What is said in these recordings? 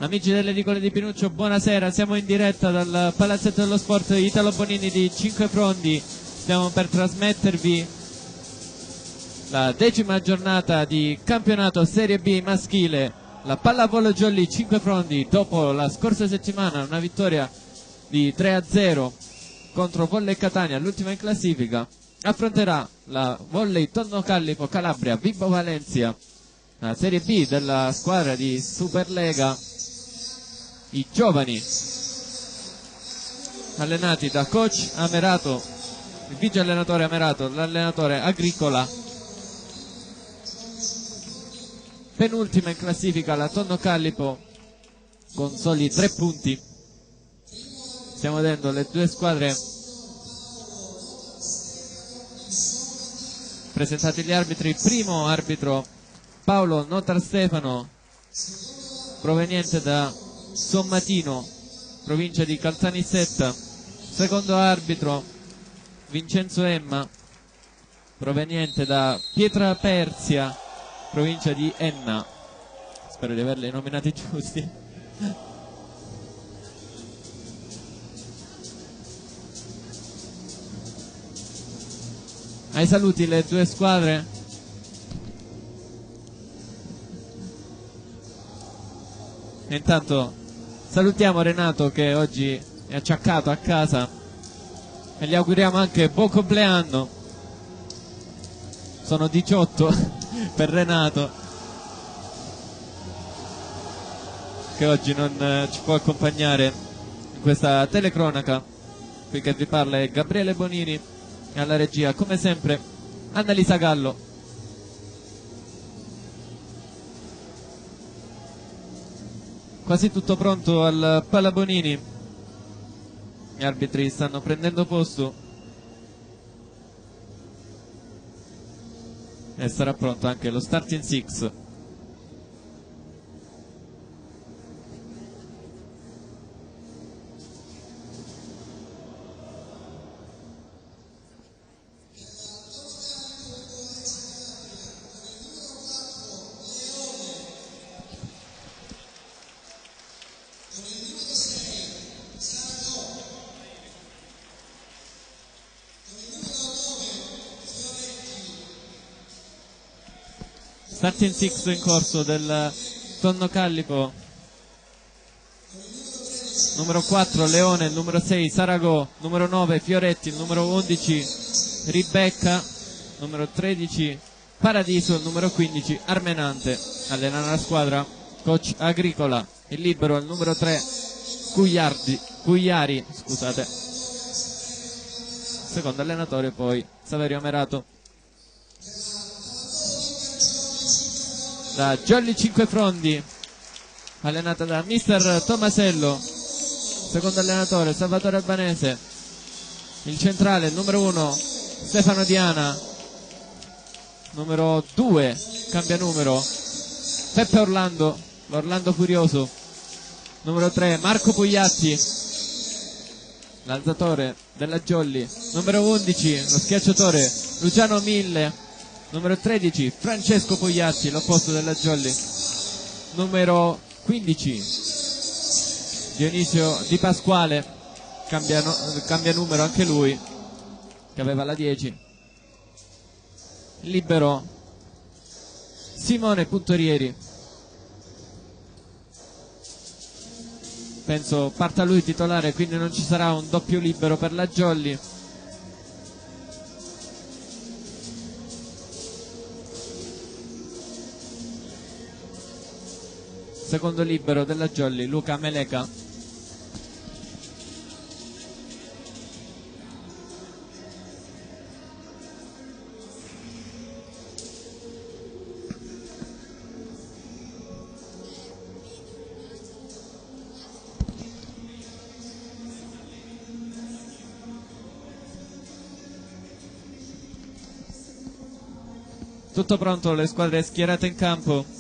Amici delle edicole di Pinuccio, buonasera, siamo in diretta dal Palazzetto dello Sport Italo Bonini di Cinquefrondi. Stiamo per trasmettervi la 10ª giornata di campionato Serie B maschile. La Pallavolo Jolly Cinquefrondi, dopo la scorsa settimana una vittoria di 3-0 contro Volley Catania, l'ultima in classifica, affronterà la Volley Tonno Callipo Calabria Vibo Valencia, la Serie B della squadra di Superlega. I giovani allenati da coach Amerato, il vice allenatore Amerato, l'allenatore Agricola. Penultima in classifica la Tonno Callipo con soli 3 punti. Stiamo vedendo le due squadre, presentati gli arbitri. Primo arbitro Paolo Notarstefano, proveniente da Sommatino, provincia di Caltanissetta. Secondo arbitro Vincenzo Emma, proveniente da Pietraperzia, provincia di Enna. Spero di averli nominati giusti. Ai saluti le due squadre. E intanto salutiamo Renato, che oggi è acciaccato a casa, e gli auguriamo anche buon compleanno. Sono 18 per Renato, che oggi non ci può accompagnare in questa telecronaca. Qui che vi parla è Gabriele Bonini, e alla regia come sempre Annalisa Gallo. Quasi tutto pronto al Palabonini, gli arbitri stanno prendendo posto e sarà pronto anche lo starting six. Starting six in corso del Tonno Callipo. Numero 4 Leone, il numero 6 Saragò, numero 9 Fioretti, il numero 11 Ribecca, numero 13 Paradiso, il numero 15 Armenante. Allenano la squadra coach Agricola. Il libero il numero 3 Cugliari, scusate. Secondo allenatore poi Saverio Amerato. La Jolly Cinquefrondi, allenata da mister Tomasello. Secondo allenatore Salvatore Albanese. Il centrale, il numero 1 Stefano Diana, numero 2 cambia numero Peppe Orlando, l'Orlando Furioso, numero 3 Marco Pugliatti, l'alzatore della Jolly, numero 11 lo schiacciatore Luciano Mille, numero 13 Francesco Pugliatti, l'opposto della Jolly, numero 15 Dionisio Di Pasquale, cambia numero anche lui, che aveva la 10. Libero Simone Puntorieri, penso parta lui titolare, quindi non ci sarà un doppio libero per la Jolly. Secondo libero della Jolly Luca Meleca. Tutto pronto, le squadre schierate in campo.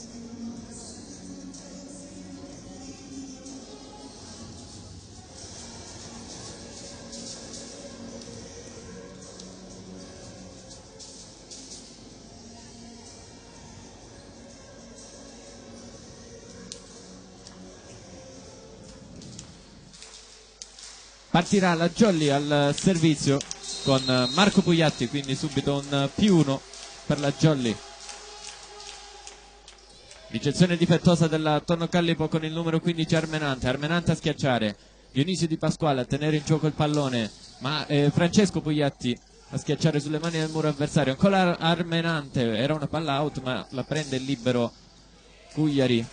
Partirà la Jolly al servizio con Marco Pugliatti, quindi subito un +1 per la Jolly. Ricezione difettosa della Tonno Callipo con il numero 15 Armenante. Armenante a schiacciare, Dionisio Di Pasquale a tenere in gioco il pallone, ma Francesco Pugliatti a schiacciare sulle mani del muro avversario. Ancora Armenante, era una palla out ma la prende il libero Cugliari.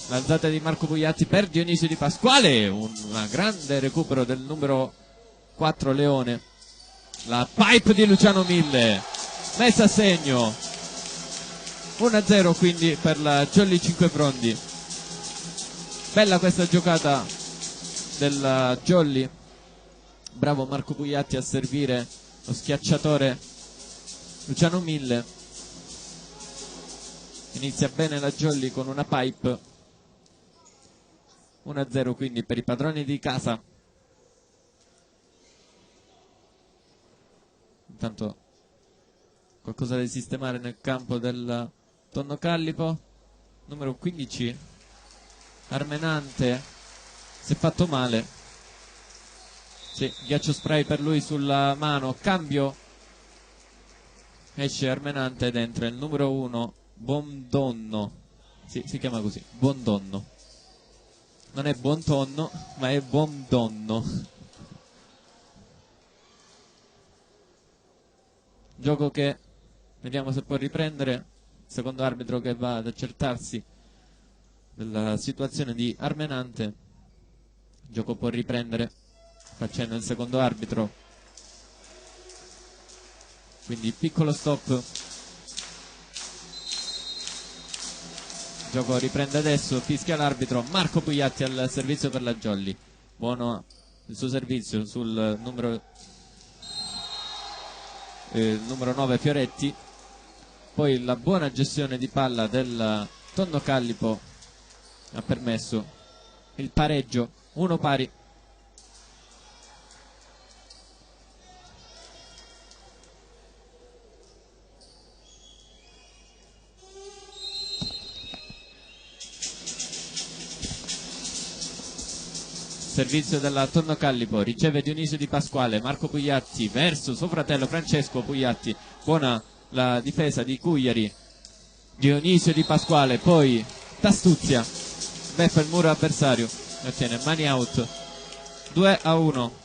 L'alzata di Marco Pugliatti per Dionisio Di Pasquale, un grande recupero del numero 4 Leone. La pipe di Luciano Mille, messa a segno, 1-0 quindi per la Jolly Cinquefrondi. Bella questa giocata della Jolly, bravo Marco Pugliatti a servire lo schiacciatore Luciano Mille. Inizia bene la Jolly con una pipe, 1-0 quindi per i padroni di casa. Intanto qualcosa da sistemare nel campo del Tonno Callipo. Numero 15 Armenante si è fatto male, sì, ghiaccio spray per lui sulla mano, cambio, esce Armenante ed entra il numero 1 Buondonno, sì, si chiama così, Buondonno, non è Buontonno ma è Buondonno. Gioco che vediamo se può riprendere, secondo arbitro che va ad accertarsi della situazione di Armenante. Il gioco può riprendere facendo il secondo arbitro, quindi piccolo stop. Il gioco riprende adesso, fischia l'arbitro. Marco Pugliatti al servizio per la Jolly, buono il suo servizio sul numero 9 Fioretti. Poi la buona gestione di palla del Tonno Callipo ha permesso il pareggio, 1 pari. Servizio della Tonno Callipo, riceve Dionisio Di Pasquale, Marco Pugliatti verso suo fratello Francesco Pugliatti, buona la difesa di Cugliari, Dionisio Di Pasquale, poi Tastuzia, beffa il muro avversario e ottiene mani out, 2-1.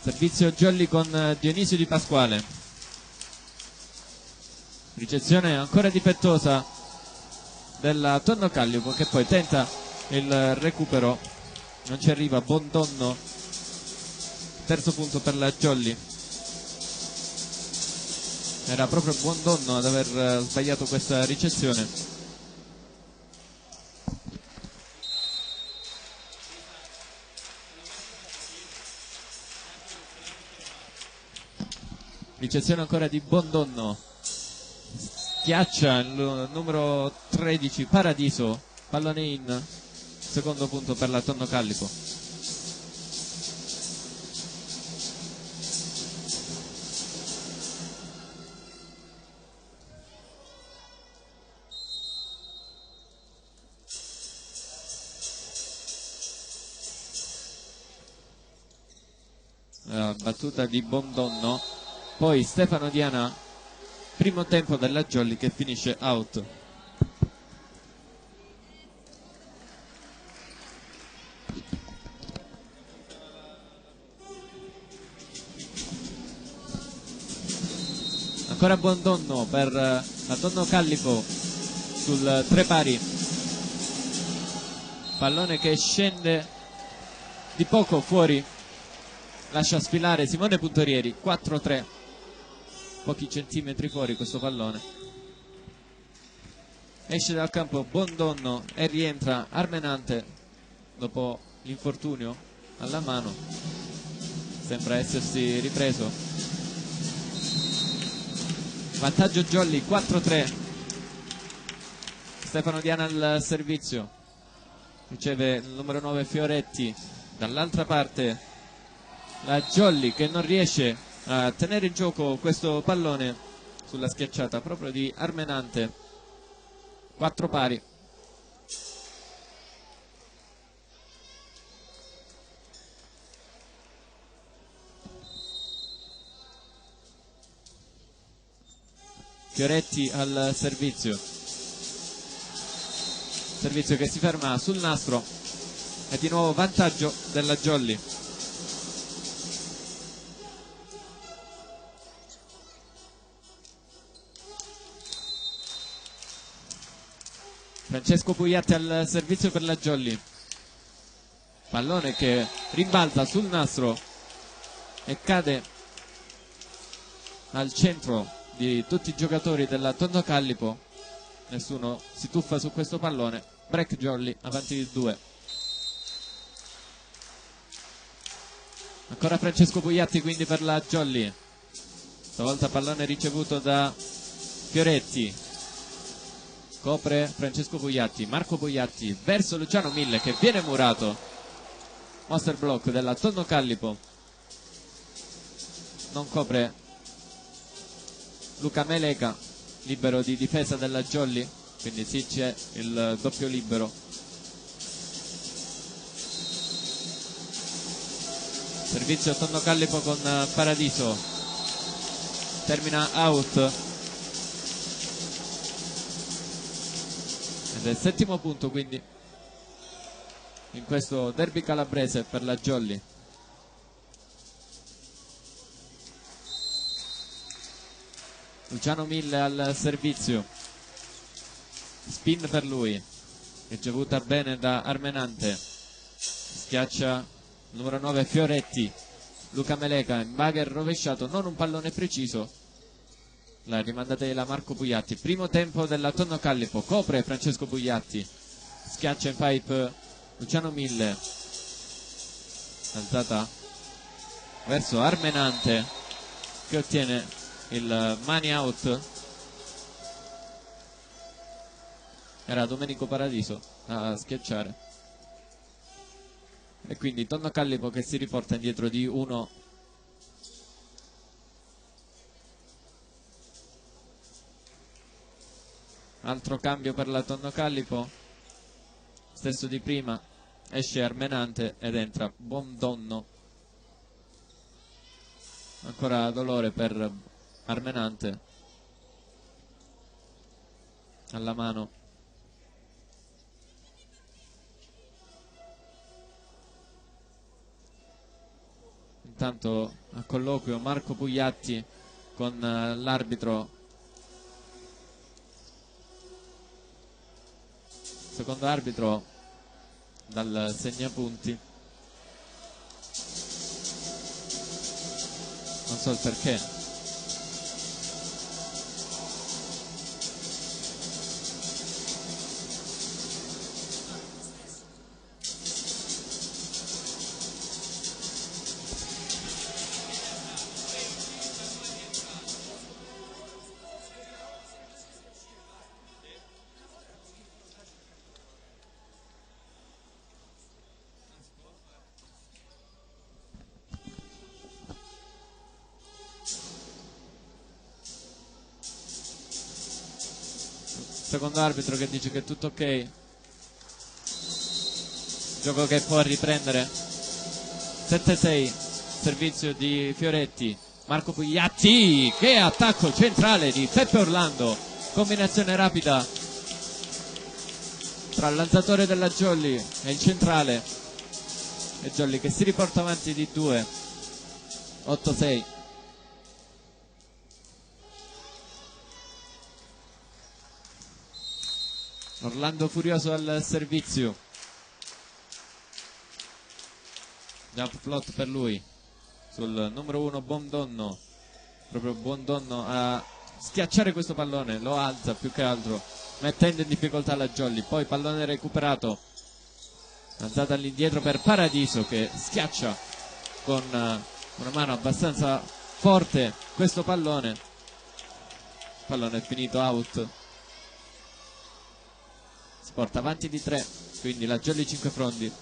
Servizio Jolly con Dionisio Di Pasquale, ricezione ancora difettosa della Tonno Callipo che poi tenta il recupero, non ci arriva. Buondonno, terzo punto per la Jolly. Era proprio Buondonno ad aver sbagliato questa ricezione. Ricezione ancora di Buondonno, schiaccia il numero 13 Paradiso, pallone in, secondo punto per la Tonno Callipo. La battuta di Buondonno, poi Stefano Diana, primo tempo della Jolly che finisce out. Ancora Buondonno per la Tonno Callipo sul 3 pari, pallone che scende di poco fuori, lascia sfilare Simone Puntorieri, 4-3, pochi centimetri fuori questo pallone. Esce dal campo Buondonno e rientra Armenante dopo l'infortunio alla mano, sembra essersi ripreso. Vantaggio Jolly, 4-3. Stefano Diana al servizio, riceve il numero 9 Fioretti, dall'altra parte la Jolly che non riesce a tenere in gioco questo pallone sulla schiacciata proprio di Armenante. 4 pari. Fioretti al servizio che si ferma sul nastro e di nuovo vantaggio della Jolly. Francesco Pugliatti al servizio per la Jolly, pallone che rimbalza sul nastro e cade al centro di tutti i giocatori della Tondo Callipo. Nessuno si tuffa su questo pallone. Break Jolly avanti di 2. Ancora Francesco Pugliatti quindi per la Jolly, stavolta pallone ricevuto da Fioretti, copre Francesco Pugliatti, Marco Pugliatti verso Luciano Mille che viene murato. Monster block della Tondo Callipo, non copre Luca Meleca, libero di difesa della Jolly, quindi sì, c'è il doppio libero. Servizio Tondo Callipo con Paradiso, termina out ed è il 7° punto quindi in questo derby calabrese per la Jolly. Luciano Mille al servizio, spin per lui, ricevuta bene da Armenante, schiaccia il numero 9 Fioretti, Luca Meleca in bagger rovesciato, non un pallone preciso, la rimandata di Marco Pugliatti. Primo tempo della Tondo Callipo, copre Francesco Pugliatti, schiaccia in pipe Luciano Mille, alzata verso Armenante che ottiene il money out. Era Domenico Paradiso a schiacciare e quindi Tondo Callipo che si riporta indietro di 1. Altro cambio per la Tondo Callipo, stesso di prima, esce Armenante ed entra Buondonno. Ancora dolore per Armenante alla mano. Intanto a colloquio Marco Pugliatti con l'arbitro, secondo arbitro dal segnapunti, non so il perché. Secondo arbitro che dice che è tutto ok, gioco che può riprendere. 7-6, servizio di Fioretti, Marco Pugliatti, che attacco centrale di Peppe Orlando, combinazione rapida tra il lanzatore della Jolly e il centrale, e Jolly che si riporta avanti di 2. 8-6. Orlando furioso al servizio, jump float per lui sul numero 1 Buondonno, proprio Buondonno a schiacciare questo pallone, lo alza più che altro mettendo in difficoltà la Jolly. Poi pallone recuperato, alzata all'indietro per Paradiso che schiaccia con una mano abbastanza forte questo pallone. Pallone è finito out, si porta avanti di 3, quindi la Jolly 5 frondi. . . . . . . . . . . . . . . . . . . . . . . . . . . . . . . . . . . . . . . . . . . . . . . . . .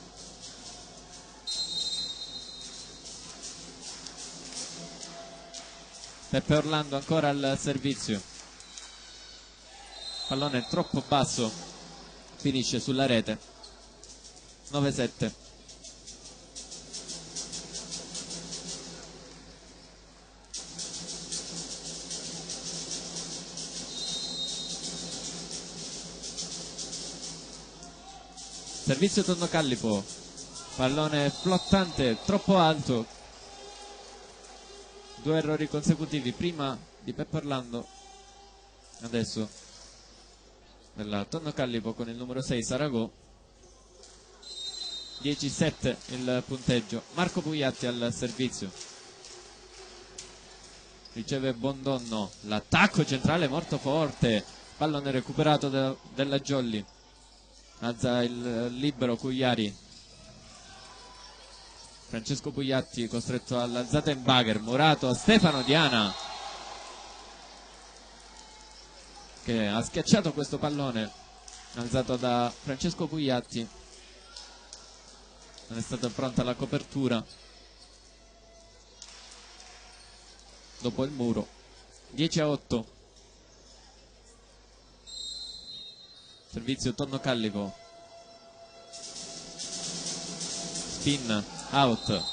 Peppe Orlando ancora al servizio, pallone troppo basso, finisce sulla rete. 9-7. Servizio Tonno Callipo, pallone flottante troppo alto, 2 errori consecutivi prima di Peppe Orlando, adesso della Tonno Callipo con il numero 6 Saragò. 10-7 il punteggio. Marco Pugliatti al servizio, riceve Bondonno, l'attacco centrale molto forte, pallone recuperato della Jolly, alza il libero Cugliari, Francesco Pugliatti costretto all'alzata in bagger, murato Stefano Diana che ha schiacciato questo pallone alzato da Francesco Pugliatti, non è stata pronta la copertura dopo il muro. 10-8. Servizio Tonno Callipo, spin out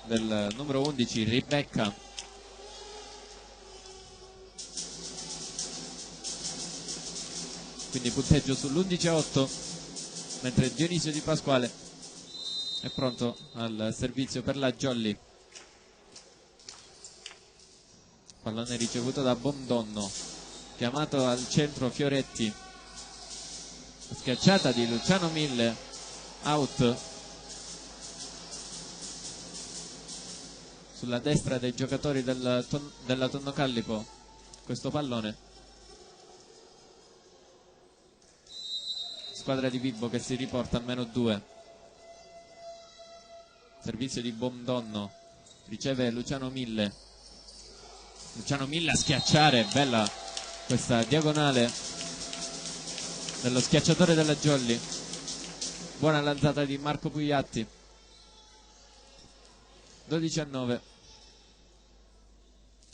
del numero 11 Ribecca, quindi punteggio sull'11-8, mentre Dionisio Di Pasquale è pronto al servizio per la Jolly. Pallone ricevuto da Bondonno, chiamato al centro Fioretti, schiacciata di Luciano Mille, out sulla destra dei giocatori della Tonno Callipo questo pallone. Squadra di Bibbo che si riporta a -2. Servizio di Bondonno, riceve Luciano Mille, Luciano Mille a schiacciare, bella questa diagonale dello schiacciatore della Jolly, buona l'alzata di Marco Pugliatti. 12-9.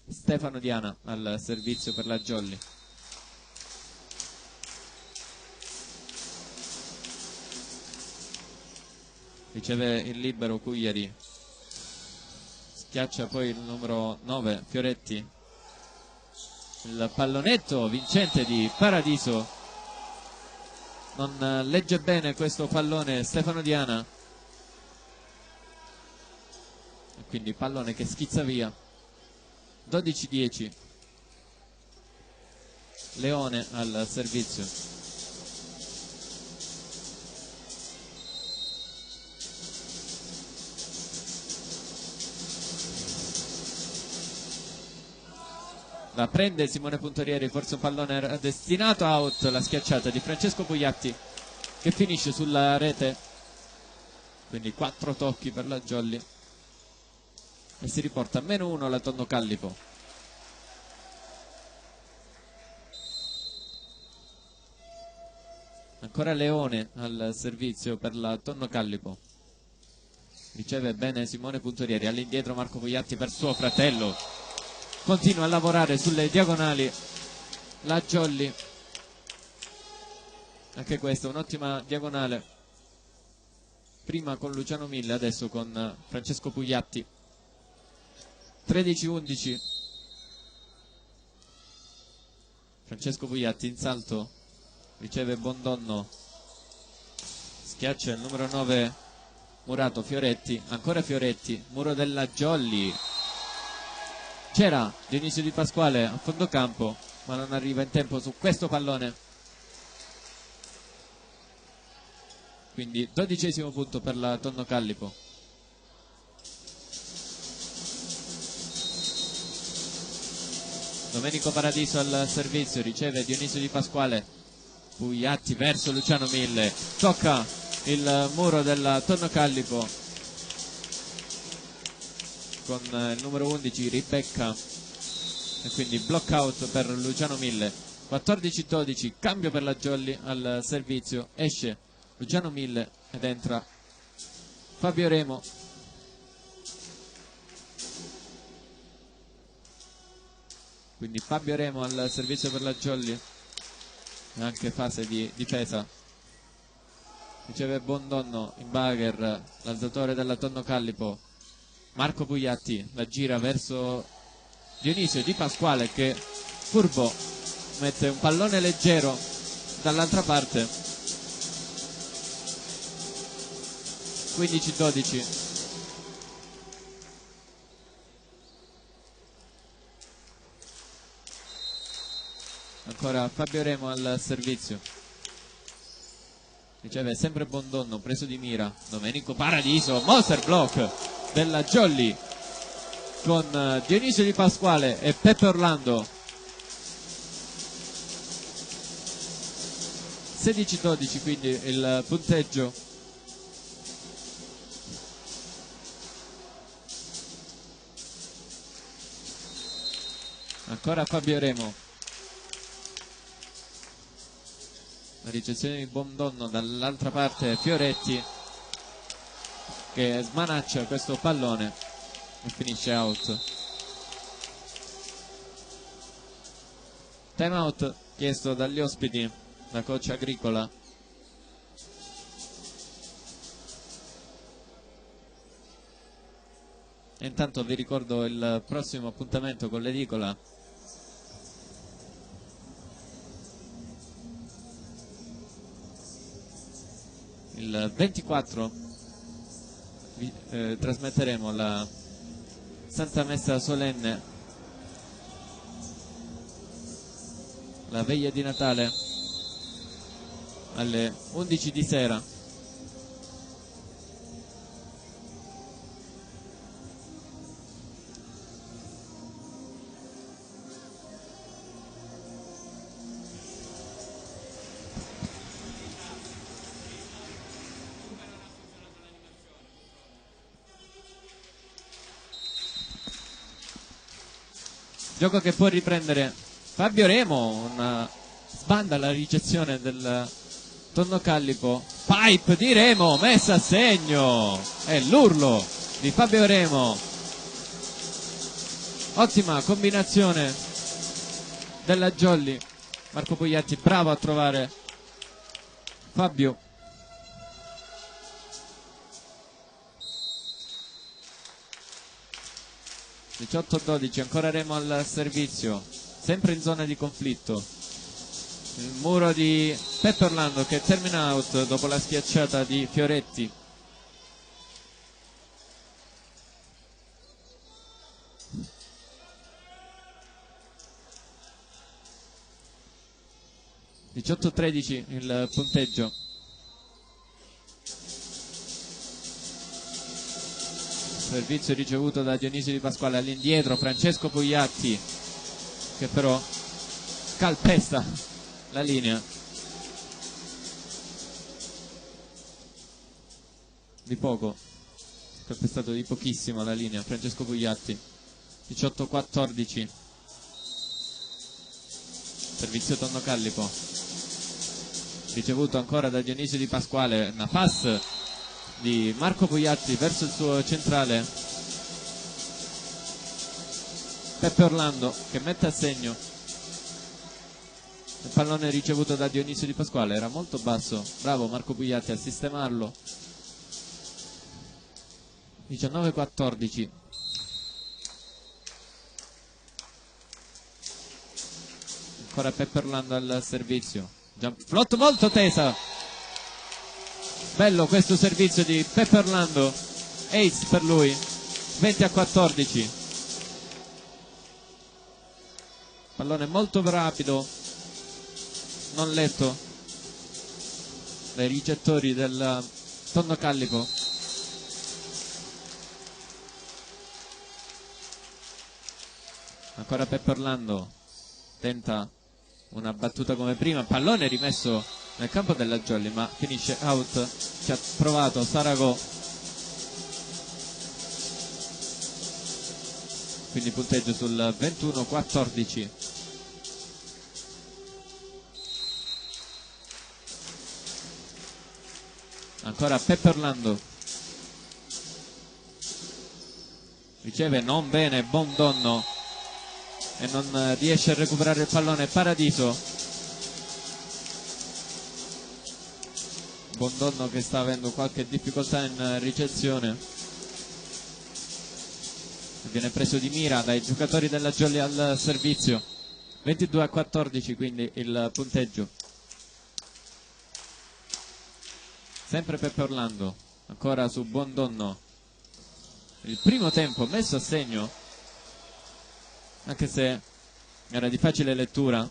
Stefano Diana al servizio per la Jolly. Riceve il libero Cugliari, schiaccia poi il numero 9 Fioretti, il pallonetto vincente di Paradiso, non legge bene questo pallone Stefano Diana e quindi pallone che schizza via. 12-10. Leone al servizio. La prende Simone Puntorieri, forse un pallone era destinato out, la schiacciata di Francesco Pugliatti che finisce sulla rete, quindi 4 tocchi per la Jolly e si riporta a -1 la Tonno Callipo. Ancora Leone al servizio per la Tonno Callipo, riceve bene Simone Puntorieri, all'indietro Marco Pugliatti per suo fratello, continua a lavorare sulle diagonali la Jolly, anche questa un'ottima diagonale, prima con Luciano Mille, adesso con Francesco Pugliatti. 13-11. Francesco Pugliatti in salto, riceve Bondonno, schiaccia il numero 9 murato Fioretti, ancora Fioretti, muro della Jolly, c'era Dionisio Di Pasquale a fondo campo ma non arriva in tempo su questo pallone, quindi 12° punto per la Tonno Callipo. Domenico Paradiso al servizio, riceve Dionisio Di Pasquale, Pugliatti verso Luciano Mille, tocca il muro della Tonno Callipo con il numero 11 Ribecca e quindi block out per Luciano Mille. 14-12, cambio per la Jolly al servizio, esce Luciano Mille ed entra Fabio Remo. quindi Fabio Remo al servizio per la Jolly, anche fase di difesa. Riceve Bondonno in bagger, l'alzatore della Tonno Callipo, Marco Pugliatti la gira verso Dionisio Di Pasquale che furbo mette un pallone leggero dall'altra parte. 15-12. Ancora Fabio Remo al servizio, riceve sempre Bondonno, preso di mira Domenico Paradiso, monster block della Jolly con Dionisio Di Pasquale e Peppe Orlando. 16-12 quindi il punteggio. Ancora Fabio Remo, la ricezione di Bondonno, dall'altra parte Fioretti che smanaccia questo pallone e finisce out. Time out chiesto dagli ospiti, da coach Agricola. E intanto vi ricordo il prossimo appuntamento con l'edicola il 24. Trasmetteremo la Santa Messa solenne, la veglia di Natale alle 11 di sera. Gioco che può riprendere Fabio Remo, una sbanda alla ricezione del Tonno Callipo, pipe di Remo, messa a segno, è l'urlo di Fabio Remo. Ottima combinazione della Jolly, Marco Pugliatti bravo a trovare Fabio. (18-12), ancora Remo al servizio, sempre in zona di conflitto. Il muro di Peppe Orlando che termina out dopo la schiacciata di Fioretti. (18-13) il punteggio. Servizio ricevuto da Dionisio Di Pasquale, all'indietro Francesco Pugliatti che però calpesta la linea. Di poco, calpestato di pochissimo la linea Francesco Pugliatti. 18-14, servizio Tonno Callipo, ricevuto ancora da Dionisio Di Pasquale, una pass di Marco Pugliatti verso il suo centrale Peppe Orlando che mette a segno. Il pallone ricevuto da Dionisio Di Pasquale era molto basso, bravo Marco Pugliatti a sistemarlo. 19-14. Ancora Peppe Orlando al servizio, jump flot molto tesa, bello questo servizio di Peppe Orlando, ace per lui. 20-14, pallone molto rapido, non letto dai ricettori del Tonno Callipo. Ancora Peppe Orlando tenta una battuta come prima, pallone rimesso nel campo della Jolly ma finisce out. Ci ha provato Sarago, quindi punteggio sul 21-14. Ancora Peppe Orlando, riceve non bene Bondonno, e non riesce a recuperare il pallone Paradiso. Bondonno che sta avendo qualche difficoltà in ricezione, viene preso di mira dai giocatori della Jolly al servizio. 22-14 quindi il punteggio. Sempre Peppe Orlando, ancora su Bondonno. Il primo tempo messo a segno, anche se era di facile lettura.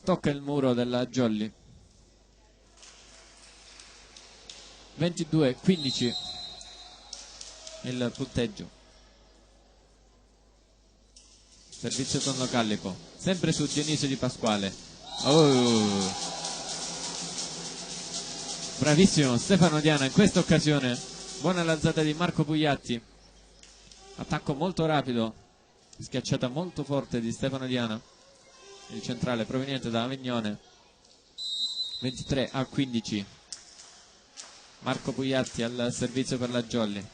Tocca il muro della Jolly. 22-15 il punteggio. Servizio Tonno Callipo, sempre su Dionisio Di Pasquale. Bravissimo Stefano Diana in questa occasione. Buona l'alzata di Marco Pugliatti, attacco molto rapido, schiacciata molto forte di Stefano Diana, il centrale proveniente da Avignone. 23-15 Marco Pugliatti al servizio per la Jolly.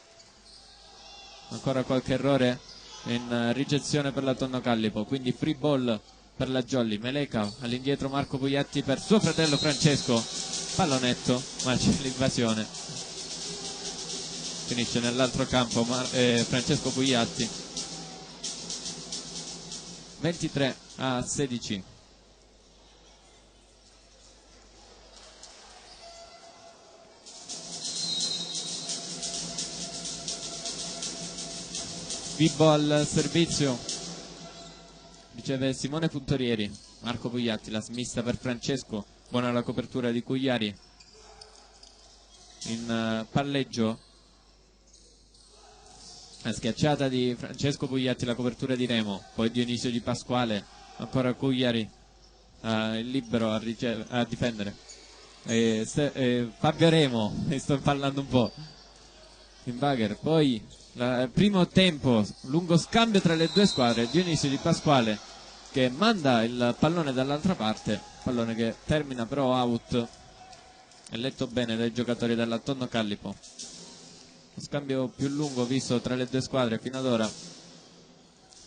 Ancora qualche errore in ricezione per la Tonno Callipo, quindi free ball per la Jolly. Meleca all'indietro, Marco Pugliatti per suo fratello Francesco, pallonetto, ma c'è l'invasione, finisce nell'altro campo Francesco Pugliatti. 23-16 Bibbo al servizio, riceve Simone Puntorieri. Marco Pugliatti, la smista per Francesco, buona la copertura di Cugliari. In palleggio, la schiacciata di Francesco Pugliatti, la copertura di Remo, poi Dionisio Di Pasquale, ancora Cugliari, il libero a difendere. Fabio Remo, sto impallando un po'. Invagher, poi primo tempo, lungo scambio tra le due squadre. Dionisio Di Pasquale che manda il pallone dall'altra parte, pallone che termina però out, è letto bene dai giocatori della Tonno Callipo. Lo scambio più lungo visto tra le due squadre fino ad ora.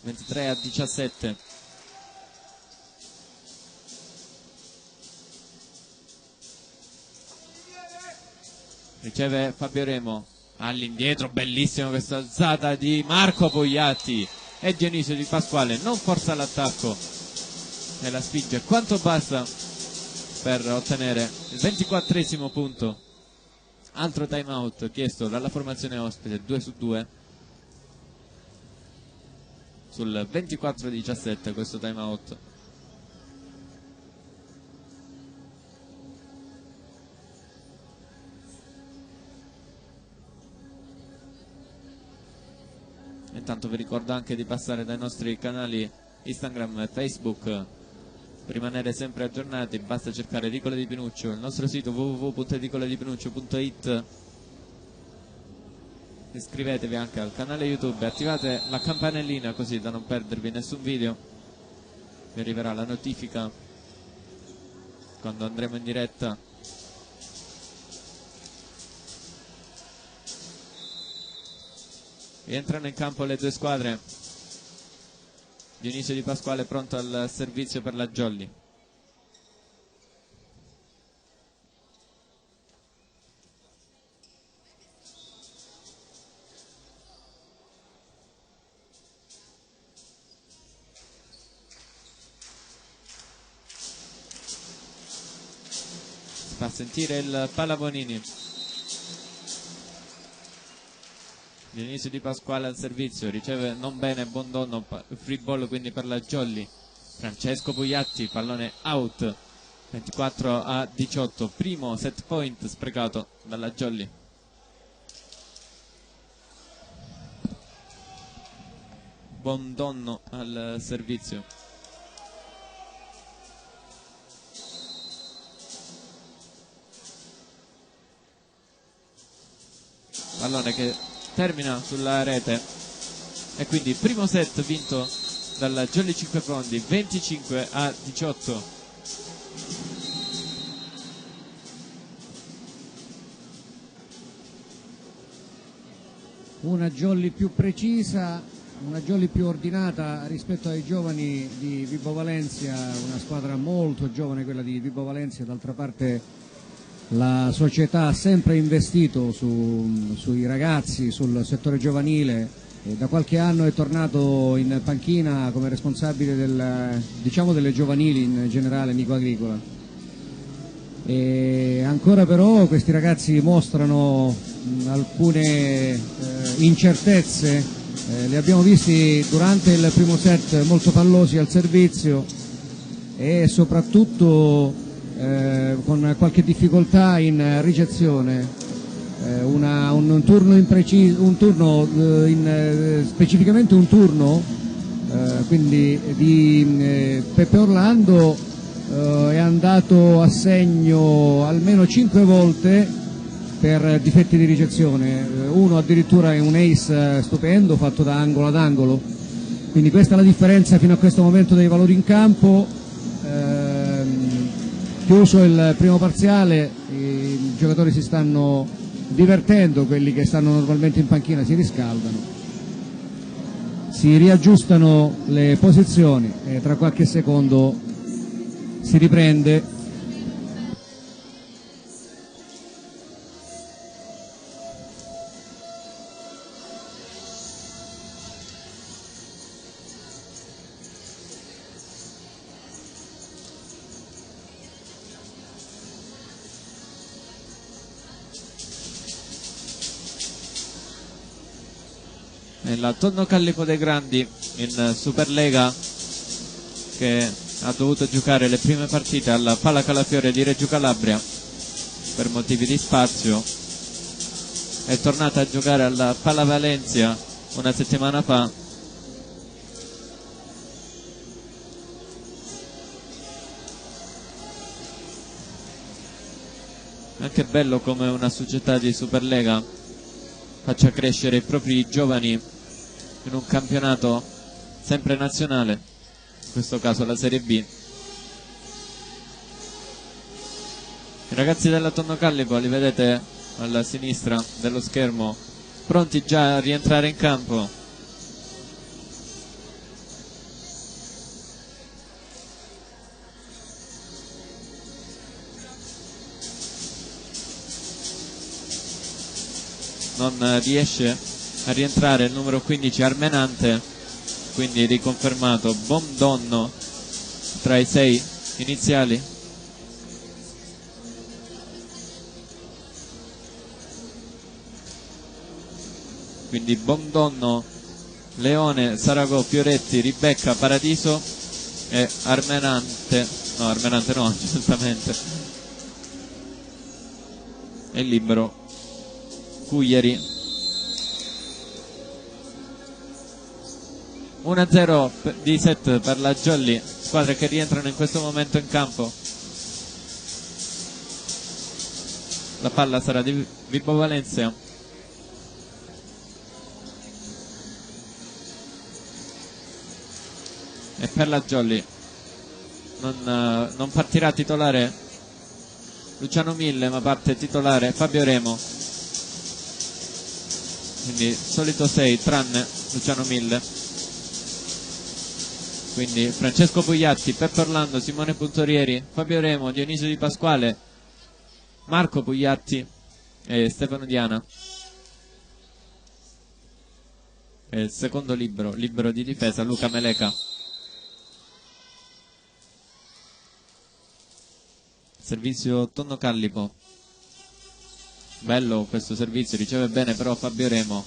23-17 riceve Fabio Remo all'indietro, bellissima questa alzata di Marco Pugliatti, e Dionisio Di Pasquale non forza l'attacco e la spinge quanto basta per ottenere il 24esimo punto. Altro time out chiesto dalla formazione ospite, 2-2 sul 24-17 questo time out. Intanto vi ricordo anche di passare dai nostri canali Instagram e Facebook per rimanere sempre aggiornati. Basta cercare Edicole di Pinuccio, il nostro sito www.edicoledipinuccio.it. Iscrivetevi anche al canale YouTube e attivate la campanellina così da non perdervi nessun video. Vi arriverà la notifica quando andremo in diretta. Rientrano in campo le due squadre. Dionisio Di Pasquale pronto al servizio per la Jolly. Si fa sentire il Palabonini. Dionisio Di Pasquale al servizio, riceve non bene Bondonno, free ball quindi per la Jolly. Francesco Pugliatti, pallone out. 24-18, primo set point sprecato dalla Jolly. Bondonno al servizio. Pallone che termina sulla rete e quindi primo set vinto dalla Jolly 5 Fondi, 25-18. Una Jolly più precisa, una jolly più ordinata rispetto ai giovani di Vibo Valentia, una squadra molto giovane quella di Vibo Valentia. D'altra parte la società ha sempre investito sui ragazzi, sul settore giovanile, e da qualche anno è tornato in panchina come responsabile delle giovanili in generale, Nico Agricola. E ancora però questi ragazzi mostrano alcune incertezze. Li abbiamo visti durante il primo set molto pallosi al servizio e soprattutto con qualche difficoltà in ricezione. Un turno impreciso, specificamente un turno quindi di Peppe Orlando è andato a segno almeno 5 volte per difetti di ricezione, uno addirittura è un ace stupendo fatto da angolo ad angolo, quindi questa è la differenza fino a questo momento dei valori in campo. Chiuso il primo parziale, i giocatori si stanno divertendo, quelli che stanno normalmente in panchina si riscaldano, si riaggiustano le posizioni e tra qualche secondo si riprende. La Tonno Callipo dei Grandi in Superlega, che ha dovuto giocare le prime partite alla Pala Calafiore di Reggio Calabria per motivi di spazio, è tornata a giocare alla Pala Valencia una settimana fa. È anche bello come una società di Superlega faccia crescere i propri giovani in un campionato sempre nazionale, in questo caso la Serie B. I ragazzi della Tonno Callipo li vedete alla sinistra dello schermo, pronti già a rientrare in campo. Non riesce a rientrare il numero 15 Armenante, quindi riconfermato Bondonno tra i 6 iniziali. Quindi Bondonno, Leone, Saragò, Fioretti, Ribecca, Paradiso e Armenante no, giustamente, e libero Cuglieri. 1-0 di set per la Jolly, squadre che rientrano in questo momento in campo. La palla sarà di Vibo Valentia. E per la Jolly non partirà titolare Luciano Mille, ma parte titolare Fabio Remo. Quindi solito 6 tranne Luciano Mille. Quindi Francesco Pugliatti, Peppe Orlando, Simone Puntorieri, Fabio Remo, Dionisio Di Pasquale, Marco Pugliatti e Stefano Diana. E il secondo libero di difesa, Luca Meleca. Servizio Tonno Callipo. Bello questo servizio, riceve bene però Fabio Remo.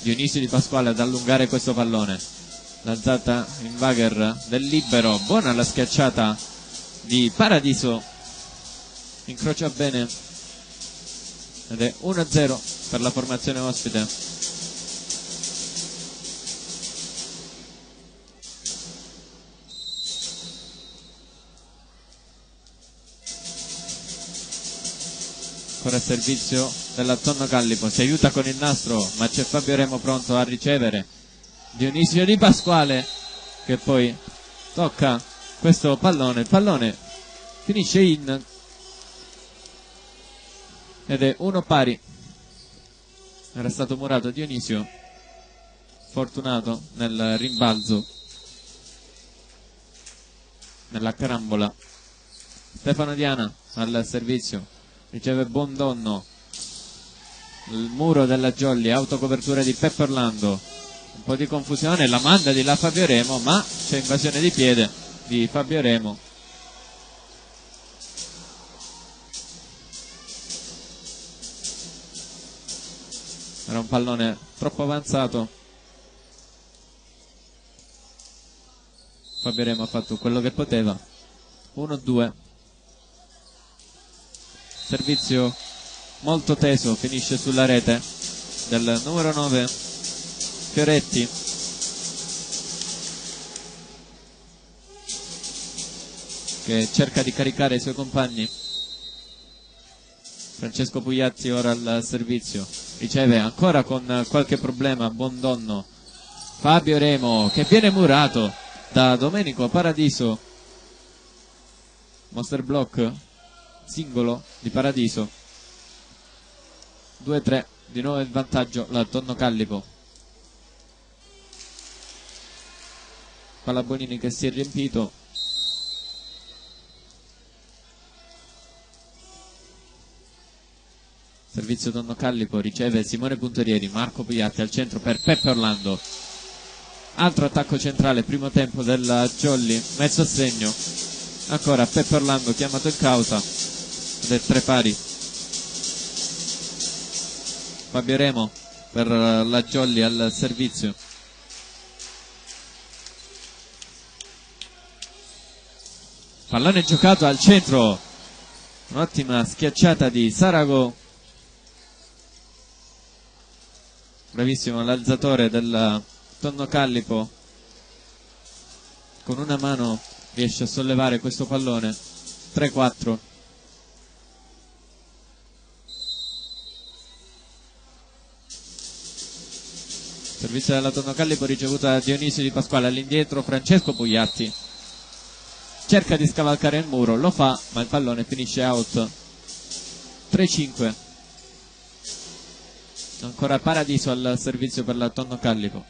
Dionisio Di Pasquale ad allungare questo pallone. L'alzata in Wager del libero, buona la schiacciata di Paradiso, incrocia bene ed è 1-0 per la formazione ospite. Ancora il servizio della Tonno Callipo, si aiuta con il nastro ma c'è Fabio Remo pronto a ricevere. Dionisio Di Pasquale che poi tocca questo pallone, il pallone finisce in ed è 1 pari. Era stato murato Dionisio. fortunato nel rimbalzo, nella carambola. Stefano Diana al servizio, riceve Bondonno, il muro della Jolly, autocopertura di Peppe Orlando, un po' di confusione, la manda di là Fabio Remo, ma c'è invasione di piede di Fabio Remo. Era un pallone troppo avanzato. Fabio Remo ha fatto quello che poteva. 1-2. Servizio molto teso, finisce sulla rete del numero 9 Fioretti. Che cerca di caricare i suoi compagni. Francesco Pugliatti ora al servizio, riceve ancora con qualche problema Bondonno. Fabio Remo che viene murato da Domenico Paradiso. Monster block singolo di Paradiso. 2-3, di nuovo in vantaggio la Tonno Callipo. Palla Bonini che si è riempito. Servizio Tonno Callipo, riceve Simone Puntorieri, Marco Pugliatti al centro per Peppe Orlando. Altro attacco centrale, primo tempo della Jolly, mezzo segno. Ancora Peppe Orlando chiamato in causa del 3 pari. Fabio Remo per la Jolly al servizio. Pallone giocato al centro, un'ottima schiacciata di Sarago. Bravissimo l'alzatore del Tonno Callipo, con una mano riesce a sollevare questo pallone. 3-4. Servizio della Tonno Callipo ricevuta da Dionisio Di Pasquale. All'indietro Francesco Pugliatti, cerca di scavalcare il muro, lo fa ma il pallone finisce out. 3-5. Ancora Paradiso al servizio per la Tonno Callipo.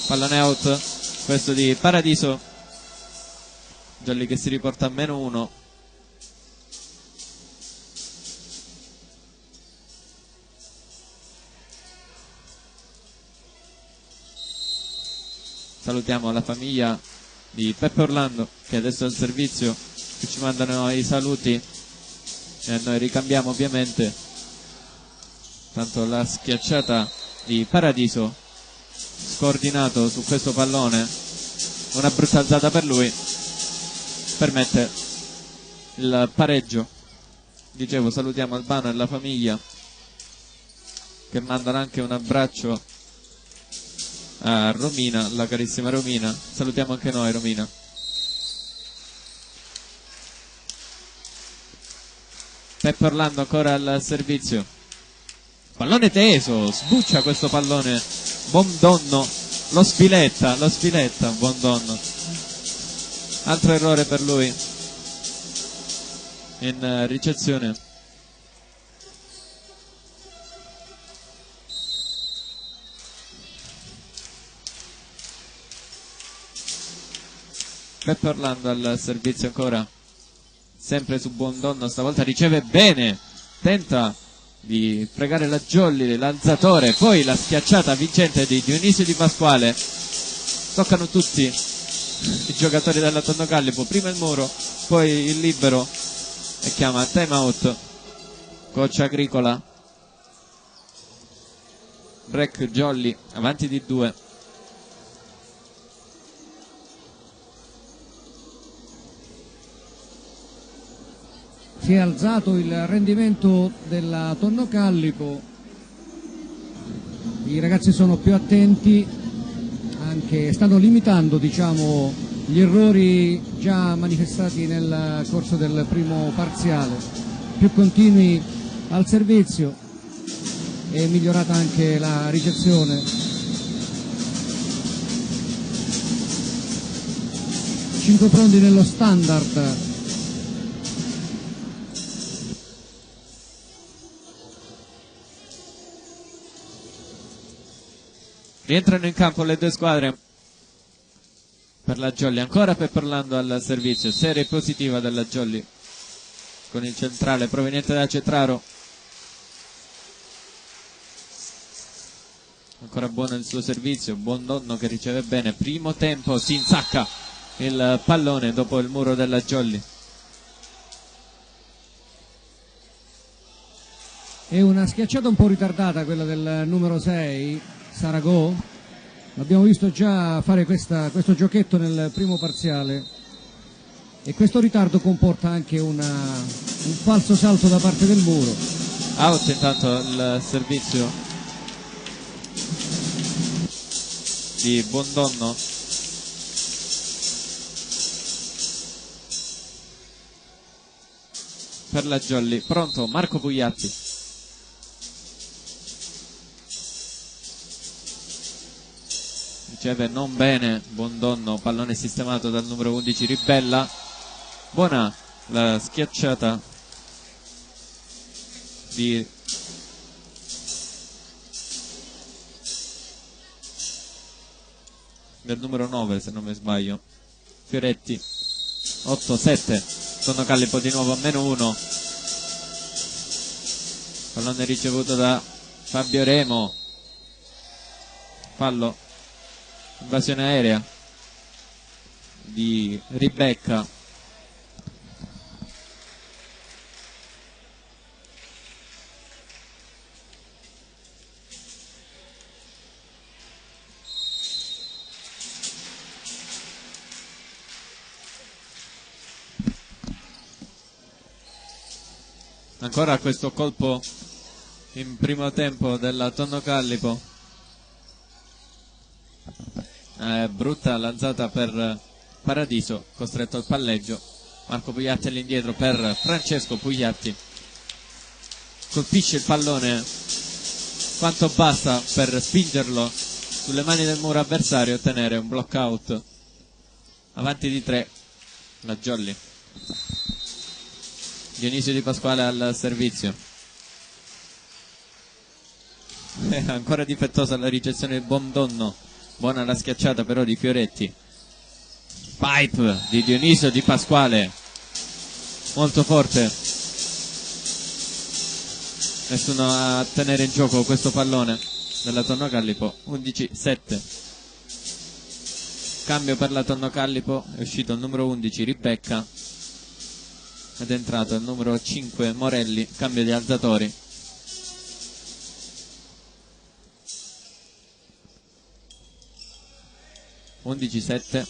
Pallone out questo di Paradiso. Jolly che si riporta a -1. Salutiamo la famiglia di Peppe Orlando che adesso è al servizio, che ci mandano i saluti e noi ricambiamo ovviamente. Tanto la schiacciata di Paradiso, scordinato su questo pallone, una brutta alzata per lui, permette il pareggio. Dicevo, salutiamo Albano e la famiglia che mandano anche un abbraccio a Romina, la carissima Romina. Salutiamo anche noi Romina. Peppe Orlando ancora al servizio, pallone teso, sbuccia questo pallone Bondonno, lo sfiletta Bondonno. Altro errore per lui in ricezione. Peppe Orlando al servizio ancora, sempre su Bondonno, stavolta riceve bene, tenta di fregare la Jolly, l'alzatore, poi la schiacciata vincente di Dionisio Di Pasquale. Toccano tutti i giocatori della Tonno Callipo, prima il muro, poi il libero, e chiama time out coach Agricola. Break Jolly avanti di 2. Si è alzato il rendimento della Tonno Callipo, i ragazzi sono più attenti, anche stanno limitando, diciamo, gli errori già manifestati nel corso del primo parziale, più continui al servizio, è migliorata anche la ricezione. 5 pronti nello standard. Rientrano in campo le due squadre. Per la Jolly, ancora Pepperlando al servizio, serie positiva della Jolly con il centrale proveniente da Cetraro. Ancora buono il suo servizio, Buondonno che riceve bene, primo tempo, si insacca il pallone dopo il muro della Jolly. È una schiacciata un po' ritardata quella del numero 6, Saragò. L'abbiamo visto già fare questo giochetto nel primo parziale e questo ritardo comporta anche un falso salto da parte del muro. Out intanto il servizio di Buondonno. Per la Jolly, pronto Marco Pugliatti. Riceve non bene Buondonno, pallone sistemato dal numero 11 Ribella. Buona la schiacciata del numero 9, se non mi sbaglio, Fioretti. 8-7, Tonno Callipo di nuovo a -1. Pallone ricevuto da Fabio Remo, fallo, invasione aerea di Ribecca. Ancora questo colpo in primo tempo della Tonno Callipo. Brutta lanzata per Paradiso, costretto al palleggio. Marco Pugliatti all'indietro per Francesco Pugliatti. Colpisce il pallone quanto basta per spingerlo sulle mani del muro avversario e ottenere un block out. Avanti di 3 la Jolly. Dionisio Di Pasquale al servizio. Ancora difettosa la ricezione di Buondonno. Buona la schiacciata però di Fioretti. Pipe di Dionisio Di Pasquale, molto forte. Nessuno a tenere in gioco questo pallone della Tonno Callipo. 11-7. Cambio per la Tonno Callipo. È uscito il numero 11 Ribecca ed è entrato il numero 5 Morelli. Cambio di alzatori. (11-7),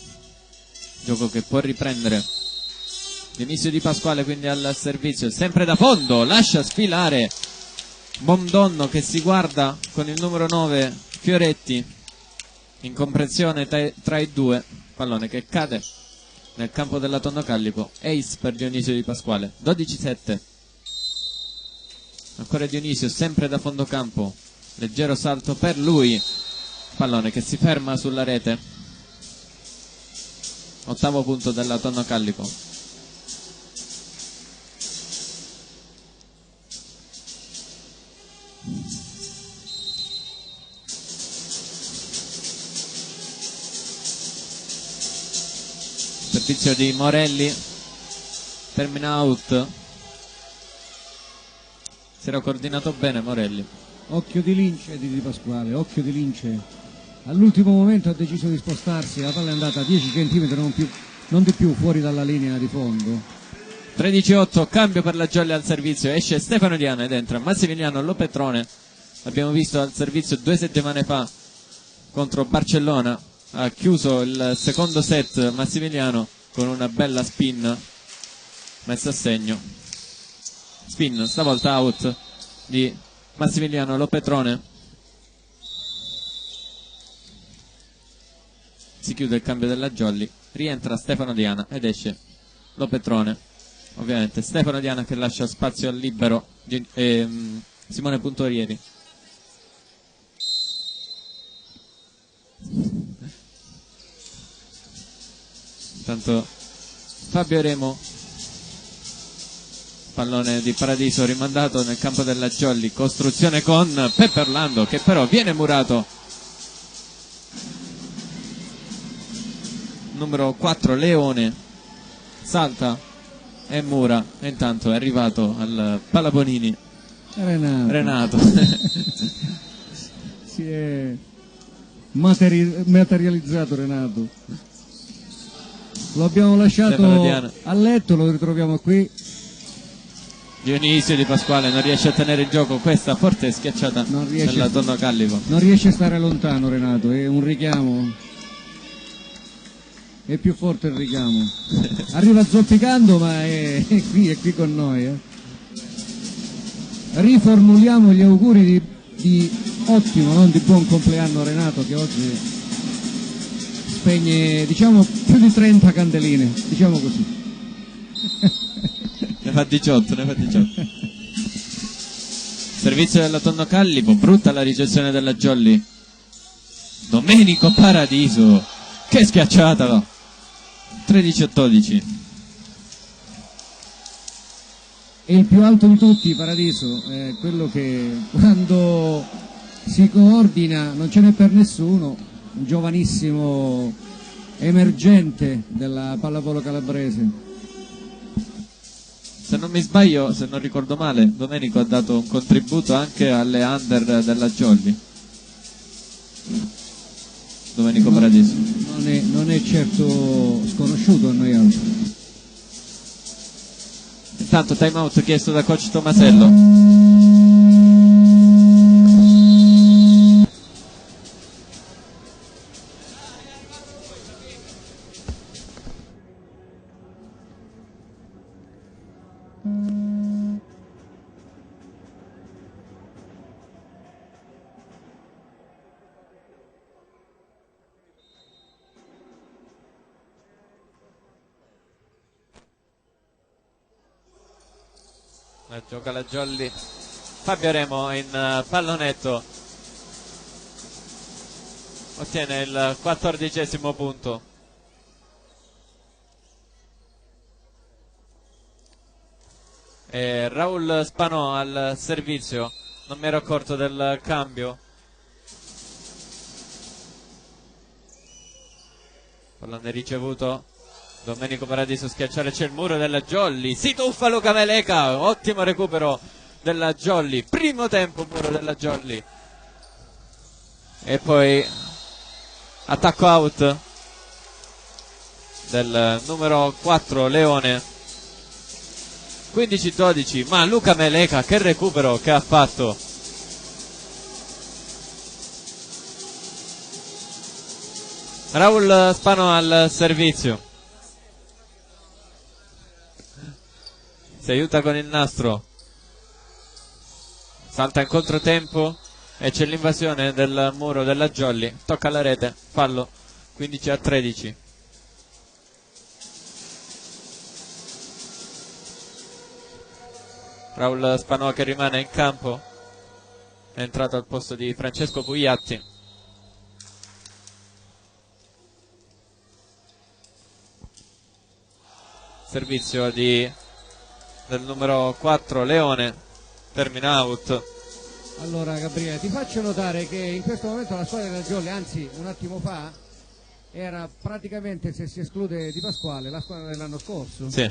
gioco che può riprendere Dionisio Di Pasquale, quindi al servizio, sempre da fondo, lascia sfilare Buondonno che si guarda con il numero 9 Fioretti in comprensione tra i due. Pallone che cade nel campo della Tonno Callipo. Ace per Dionisio Di Pasquale. 12-7. Ancora Dionisio, sempre da fondo campo, leggero salto per lui, pallone che si ferma sulla rete. Ottavo punto della Tonno Callipo. Servizio di Morelli, termina out. Si era coordinato bene Morelli. Occhio di lince di Pasquale, occhio di lince. All'ultimo momento ha deciso di spostarsi, la palla è andata a 10 cm, non di più, fuori dalla linea di fondo. 13-8, cambio per la Jolly al servizio. Esce Stefano Diana ed entra Massimiliano Lopetrone. L'abbiamo visto al servizio 2 settimane fa contro Barcellona. Ha chiuso il secondo set Massimiliano con una bella spin messa a segno. Spin, stavolta out di Massimiliano Lopetrone. Si chiude il cambio della Jolly, rientra Stefano Diana ed esce Lopetrone. Ovviamente Stefano Diana che lascia spazio al libero di Simone Puntorieri. Intanto Fabio Remo, pallone di Paradiso rimandato nel campo della Jolly. Costruzione con Pepperlando che però viene murato numero 4 Leone salta e mura, e intanto è arrivato al Palaponini Renato. Si è materializzato Renato. Lo abbiamo lasciato a letto, lo ritroviamo qui. Dionisio Di Pasquale non riesce a tenere il gioco, questa forte schiacciata nella Tonno Callipo. Non riesce a stare lontano Renato, è un richiamo, è più forte il richiamo. Arriva zoppicando, ma è qui con noi. Riformuliamo gli auguri di ottimo, non di buon compleanno Renato, che oggi spegne, diciamo, più di 30 candeline, diciamo così. Ne fa 18. Servizio della Tonno Callipo, brutta la ricezione della Jolly. Domenico Paradiso, che schiacciata, 13-12. E il più alto di tutti, Paradiso, è quello che quando si coordina non ce n'è per nessuno, un giovanissimo emergente della pallavolo calabrese. Se non mi sbaglio, se non ricordo male, Domenico ha dato un contributo anche alle under della Jolly. Domenico Paradiso. Non è certo sconosciuto a noi altri. Intanto time out chiesto da coach Tomasello. Gioca la Jolly. Fabio Remo in pallonetto ottiene il 14° punto. E Raul Spanò al servizio. Non mi ero accorto del cambio. Pallone ricevuto. Domenico Paradiso schiacciare, c'è il muro della Jolly, si tuffa Luca Meleca, ottimo recupero della Jolly, primo tempo muro della Jolly. E poi attacco out del numero 4 Leone, 15-12, ma Luca Meleca che recupero che ha fatto. Raul Spano al servizio. Si aiuta con il nastro, salta in controtempo e c'è l'invasione del muro della Jolly, tocca la rete, fallo, 15-13. Raul Spanò che rimane in campo, è entrato al posto di Francesco Pugliatti. Servizio del numero 4 Leone, termina out. Allora Gabriele, ti faccio notare che in questo momento la squadra della Jolly, anzi un attimo fa, era praticamente, se si esclude Di Pasquale, la squadra dell'anno scorso. Sì.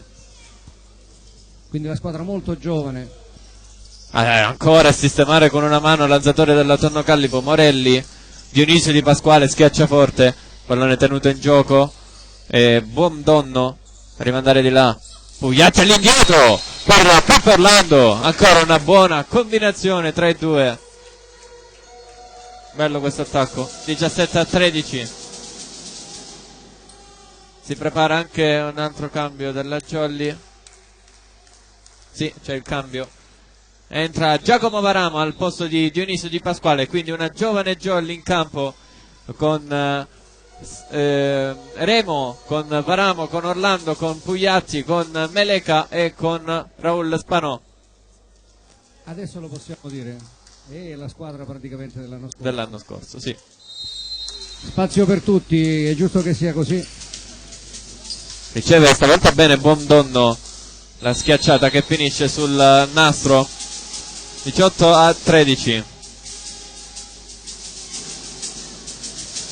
Quindi la squadra molto giovane. Ancora a sistemare con una mano l'alzatore della Tonno Callipo, Morelli. Dionisio Di Pasquale schiaccia forte, pallone tenuto in gioco e buon donno a rimandare di là. Pugliatti all'indietro per Pippo Orlando, ancora una buona combinazione tra i due. Bello questo attacco, 17-13. Si prepara anche un altro cambio della Jolly. Sì, c'è il cambio. Entra Giacomo Varamo al posto di Dionisio Di Pasquale, quindi una giovane Jolly in campo con Remo, con Varamo, con Orlando, con Pugliatti, con Meleca e con Raul Spanò. Adesso lo possiamo dire, è la squadra praticamente dell'anno scorso, sì. Spazio per tutti, è giusto che sia così. Riceve stavolta bene Buondonno la schiacciata che finisce sul nastro, 18-13.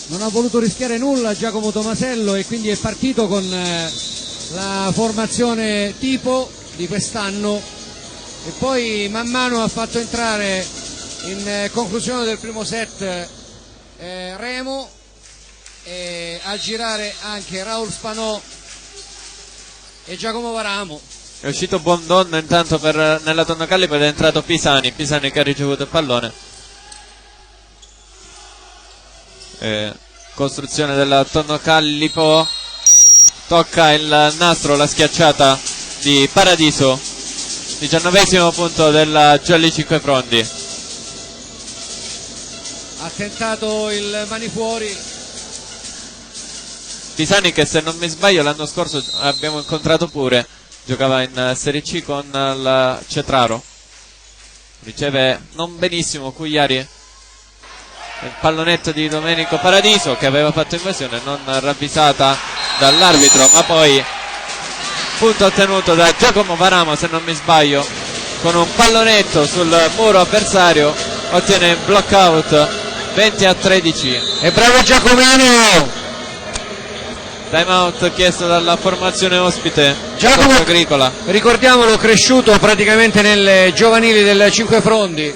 non ha voluto rischiare nulla Giacomo Tomasello e quindi è partito con la formazione tipo di quest'anno e poi man mano ha fatto entrare in conclusione del primo set Remo e a girare anche Raul Spanò e Giacomo Varamo. È uscito Buondonna intanto nella Tonnocallipo ed è entrato Pisani che ha ricevuto il pallone. Costruzione della Tonnocallipo, tocca il nastro, la schiacciata di Paradiso, 19esimo punto della Jolly Cinquefrondi. Ha tentato il mani fuori Pisani, che se non mi sbaglio l'anno scorso abbiamo incontrato pure, giocava in Serie C con la Cetraro. Riceve non benissimo Cugliari, il pallonetto di Domenico Paradiso che aveva fatto invasione non ravvisata dall'arbitro, ma poi punto ottenuto da Giacomo Varamo, se non mi sbaglio, con un pallonetto sul muro avversario ottiene il block out 20-13. e bravo Giacomino. Time out chiesto dalla formazione ospite Giacomo Agricola, ricordiamolo, cresciuto praticamente nelle giovanili del Cinquefrondi,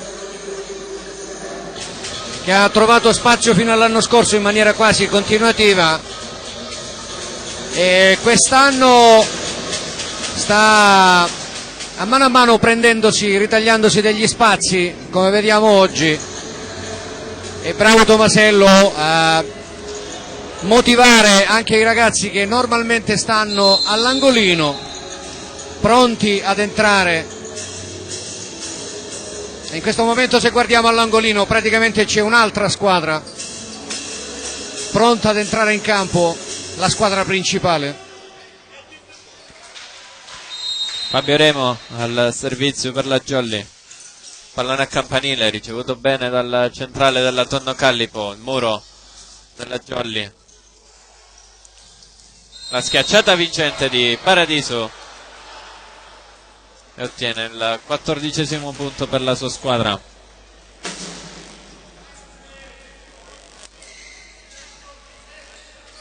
che ha trovato spazio fino all'anno scorso in maniera quasi continuativa e quest'anno sta a mano ritagliandosi degli spazi, come vediamo oggi, e bravo Tomasello a motivare anche i ragazzi che normalmente stanno all'angolino pronti ad entrare. E in questo momento, se guardiamo all'angolino, praticamente c'è un'altra squadra pronta ad entrare in campo, la squadra principale. Fabio Remo al servizio per la Jolly, pallone a campanile ricevuto bene dal centrale della Tonnocallipo, il muro della Jolly, la schiacciata vincente di Paradiso e ottiene il 14esimo punto per la sua squadra.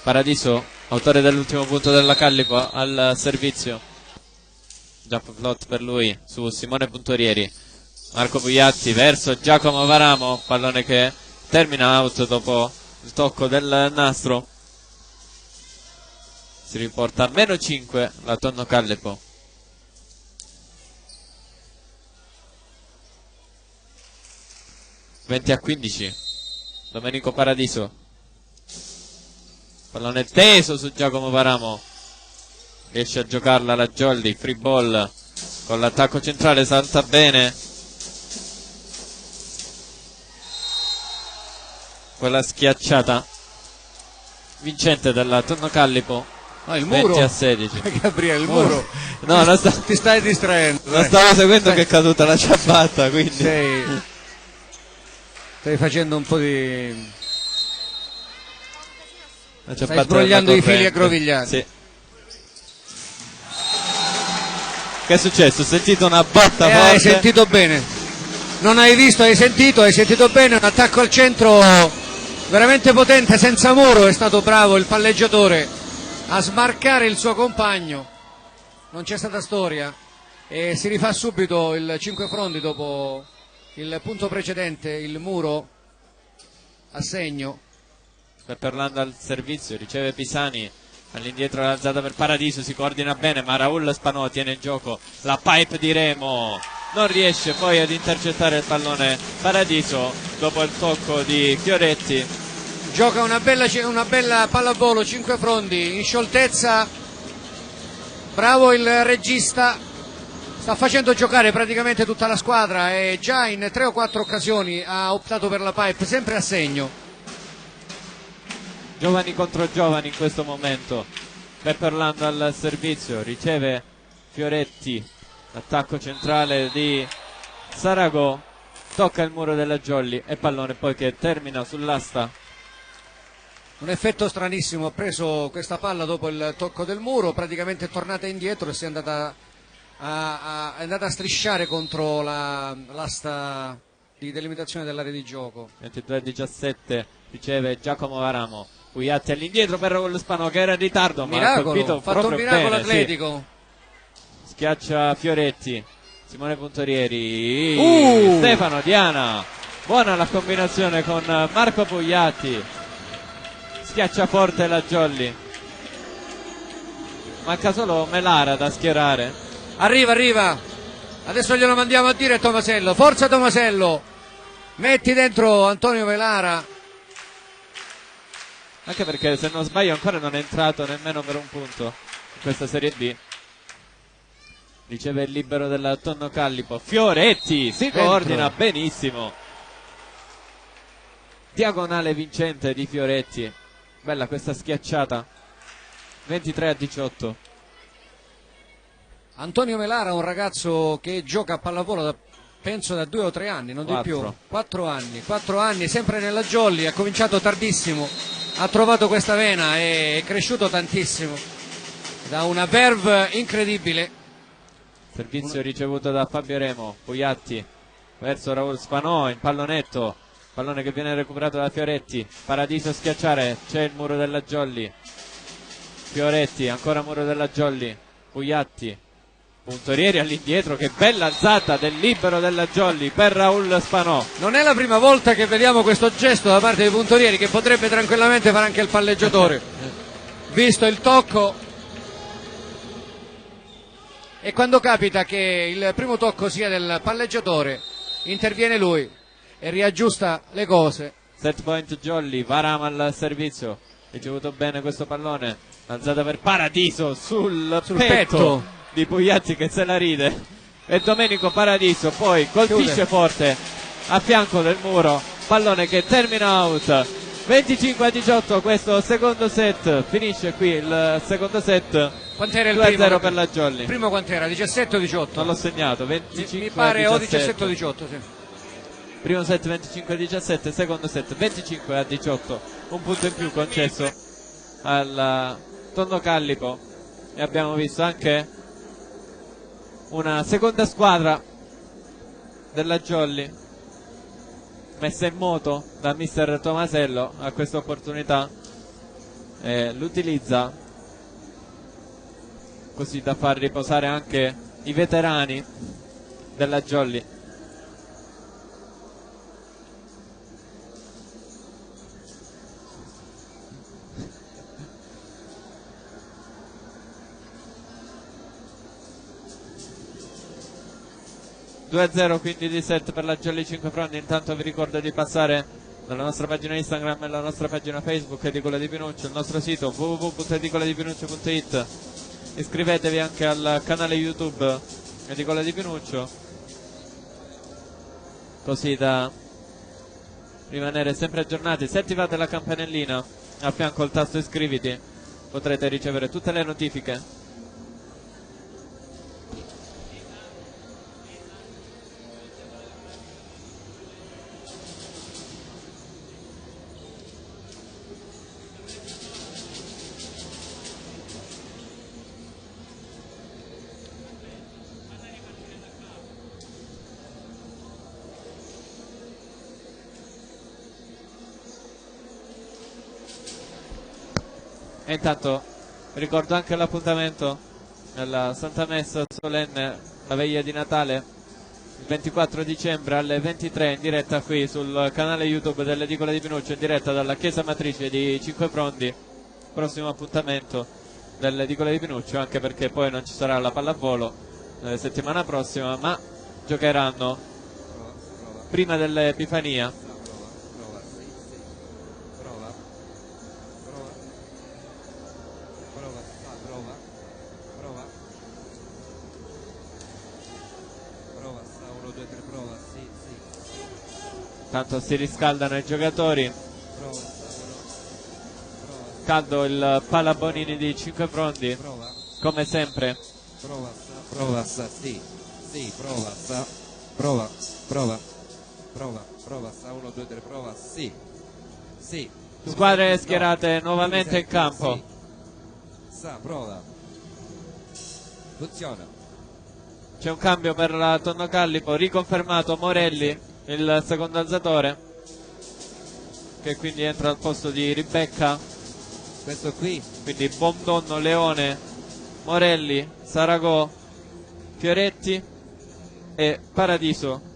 Paradiso, autore dell'ultimo punto della Callipo, al servizio. Jump flot per lui su Simone Puntorieri. Marco Pugliatti verso Giacomo Varamo, pallone che termina out dopo il tocco del nastro. Si riporta a -5 la Tonnocallipo. (20-15). Domenico Paradiso, pallone teso su Giacomo Varamo, riesce a giocarla la Jolly, free ball con l'attacco centrale, salta bene quella schiacciata vincente della Tonnocallipo. Il muro 20-16. Gabriele, il muro. No, ti stai distraendo. Non stavo seguendo che è caduta la ciabatta, quindi stai facendo un po' di... Stai sbrogliando i fili aggrovigliati. Sì. Che è successo? Ho sentito una botta forte. Hai sentito bene. Non hai visto, hai sentito bene. Un attacco al centro veramente potente, senza muro. È stato bravo il palleggiatore a smarcare il suo compagno. Non c'è stata storia e si rifà subito il Cinquefrondi dopo il punto precedente, il muro a segno. Perlando al servizio, riceve Pisani, all'indietro l'alzata per Paradiso, si coordina bene, ma Raul Spanò tiene in gioco la pipe di Remo, non riesce poi ad intercettare il pallone Paradiso dopo il tocco di Fioretti. Gioca una bella pallavolo Cinquefrondi in scioltezza, bravo il regista, sta facendo giocare praticamente tutta la squadra e già in 3 o 4 occasioni ha optato per la pipe, sempre a segno. Giovani contro giovani in questo momento. Pepperland al servizio, riceve Fioretti, attacco centrale di Sarago, tocca il muro della Jolly e pallone poi che termina sull'asta. Un effetto stranissimo, ha preso questa palla dopo il tocco del muro, praticamente è tornata indietro e si è andata a strisciare contro l'asta di delimitazione dell'area di gioco. 22-17 riceve Giacomo Varamo. Pugliatti all'indietro per Raul Spanò che era in ritardo, ma ha colpito ha fatto un miracolo bene, atletico. Sì. Schiaccia Fioretti, Simone Puntorieri, Stefano Diana, buona la combinazione con Marco Pugliatti, schiaccia forte la Jolly, manca solo Melara da schierare. Arriva, adesso glielo mandiamo a dire a Tomasello, forza Tomasello, metti dentro Antonio Melara. Anche perché se non sbaglio ancora non è entrato nemmeno per un punto in questa Serie B. Riceve il libero del Tonno Callipo. Fioretti si coordina benissimo. Diagonale vincente di Fioretti. Bella questa schiacciata. 23-18. Antonio Melara, un ragazzo che gioca a pallavolo penso da 2 o 3 anni, non di più. 4 anni, sempre nella Jolly, ha cominciato tardissimo. Ha trovato questa vena e è cresciuto tantissimo, da una verve incredibile. Servizio ricevuto da Fabio Remo. Pugliatti verso Raul Spanò in pallonetto, pallone che viene recuperato da Fioretti. Paradiso a schiacciare, c'è il muro della Jolly. Fioretti, ancora muro della Jolly. Pugliatti, Puntorieri all'indietro, che bella alzata del libero della Jolly per Raul Spanò. Non è la prima volta che vediamo questo gesto da parte dei Puntorieri, che potrebbe tranquillamente fare anche il palleggiatore, visto il tocco. E quando capita che il primo tocco sia del palleggiatore, interviene lui e riaggiusta le cose. Set point Jolly, Varama al servizio, ricevuto bene questo pallone, alzata per Paradiso sul petto di Pugliatti che se la ride, e Domenico Paradiso poi colpisce forte a fianco del muro, pallone che termina out. 25-18 questo secondo set, finisce qui il secondo set. Quant'era il 2-0 per la Jolly. Il primo quant'era? 17 o 18? Non l'ho segnato, 25 mi pare o 17 o 18, sì. Primo set 25-17, secondo set 25-18, un punto in più concesso al Tonno Callipo, e abbiamo visto anche una seconda squadra della Jolly messa in moto da mister Tomasello a questa opportunità, e l'utilizza così da far riposare anche i veterani della Jolly. (2-0) quindi di set per la Jolly 5 Front. Intanto vi ricordo di passare dalla nostra pagina Instagram e la nostra pagina Facebook Edicola di Pinuccio, il nostro sito www.edicoladipinuccio.it. iscrivetevi anche al canale YouTube Edicola di Pinuccio, così da rimanere sempre aggiornati. Se attivate la campanellina a fianco al tasto iscriviti potrete ricevere tutte le notifiche. E intanto ricordo anche l'appuntamento nella Santa Messa solenne, la veglia di Natale, il 24 dicembre alle 23 in diretta qui sul canale YouTube dell'Edicola di Pinuccio, in diretta dalla chiesa matrice di Cinque Prondi. Prossimo appuntamento dell'Edicola di Pinuccio, anche perché poi non ci sarà la pallavolo settimana prossima, ma giocheranno prima dell'Epifania. Tanto si riscaldano i giocatori. Caldo il Palabonini di Cinque Prondi, come sempre. Prova, sì, prova, sa, 1, 2, 3, prova, sì. Squadre schierate nuovamente in campo. Sa, prova. Funziona. C'è un cambio per la Tonno Callipo, riconfermato Morelli il secondo alzatore, che quindi entra al posto di Ribecca. Questo qui. Quindi Bomdonno, Leone, Morelli, Saragò, Fioretti e Paradiso.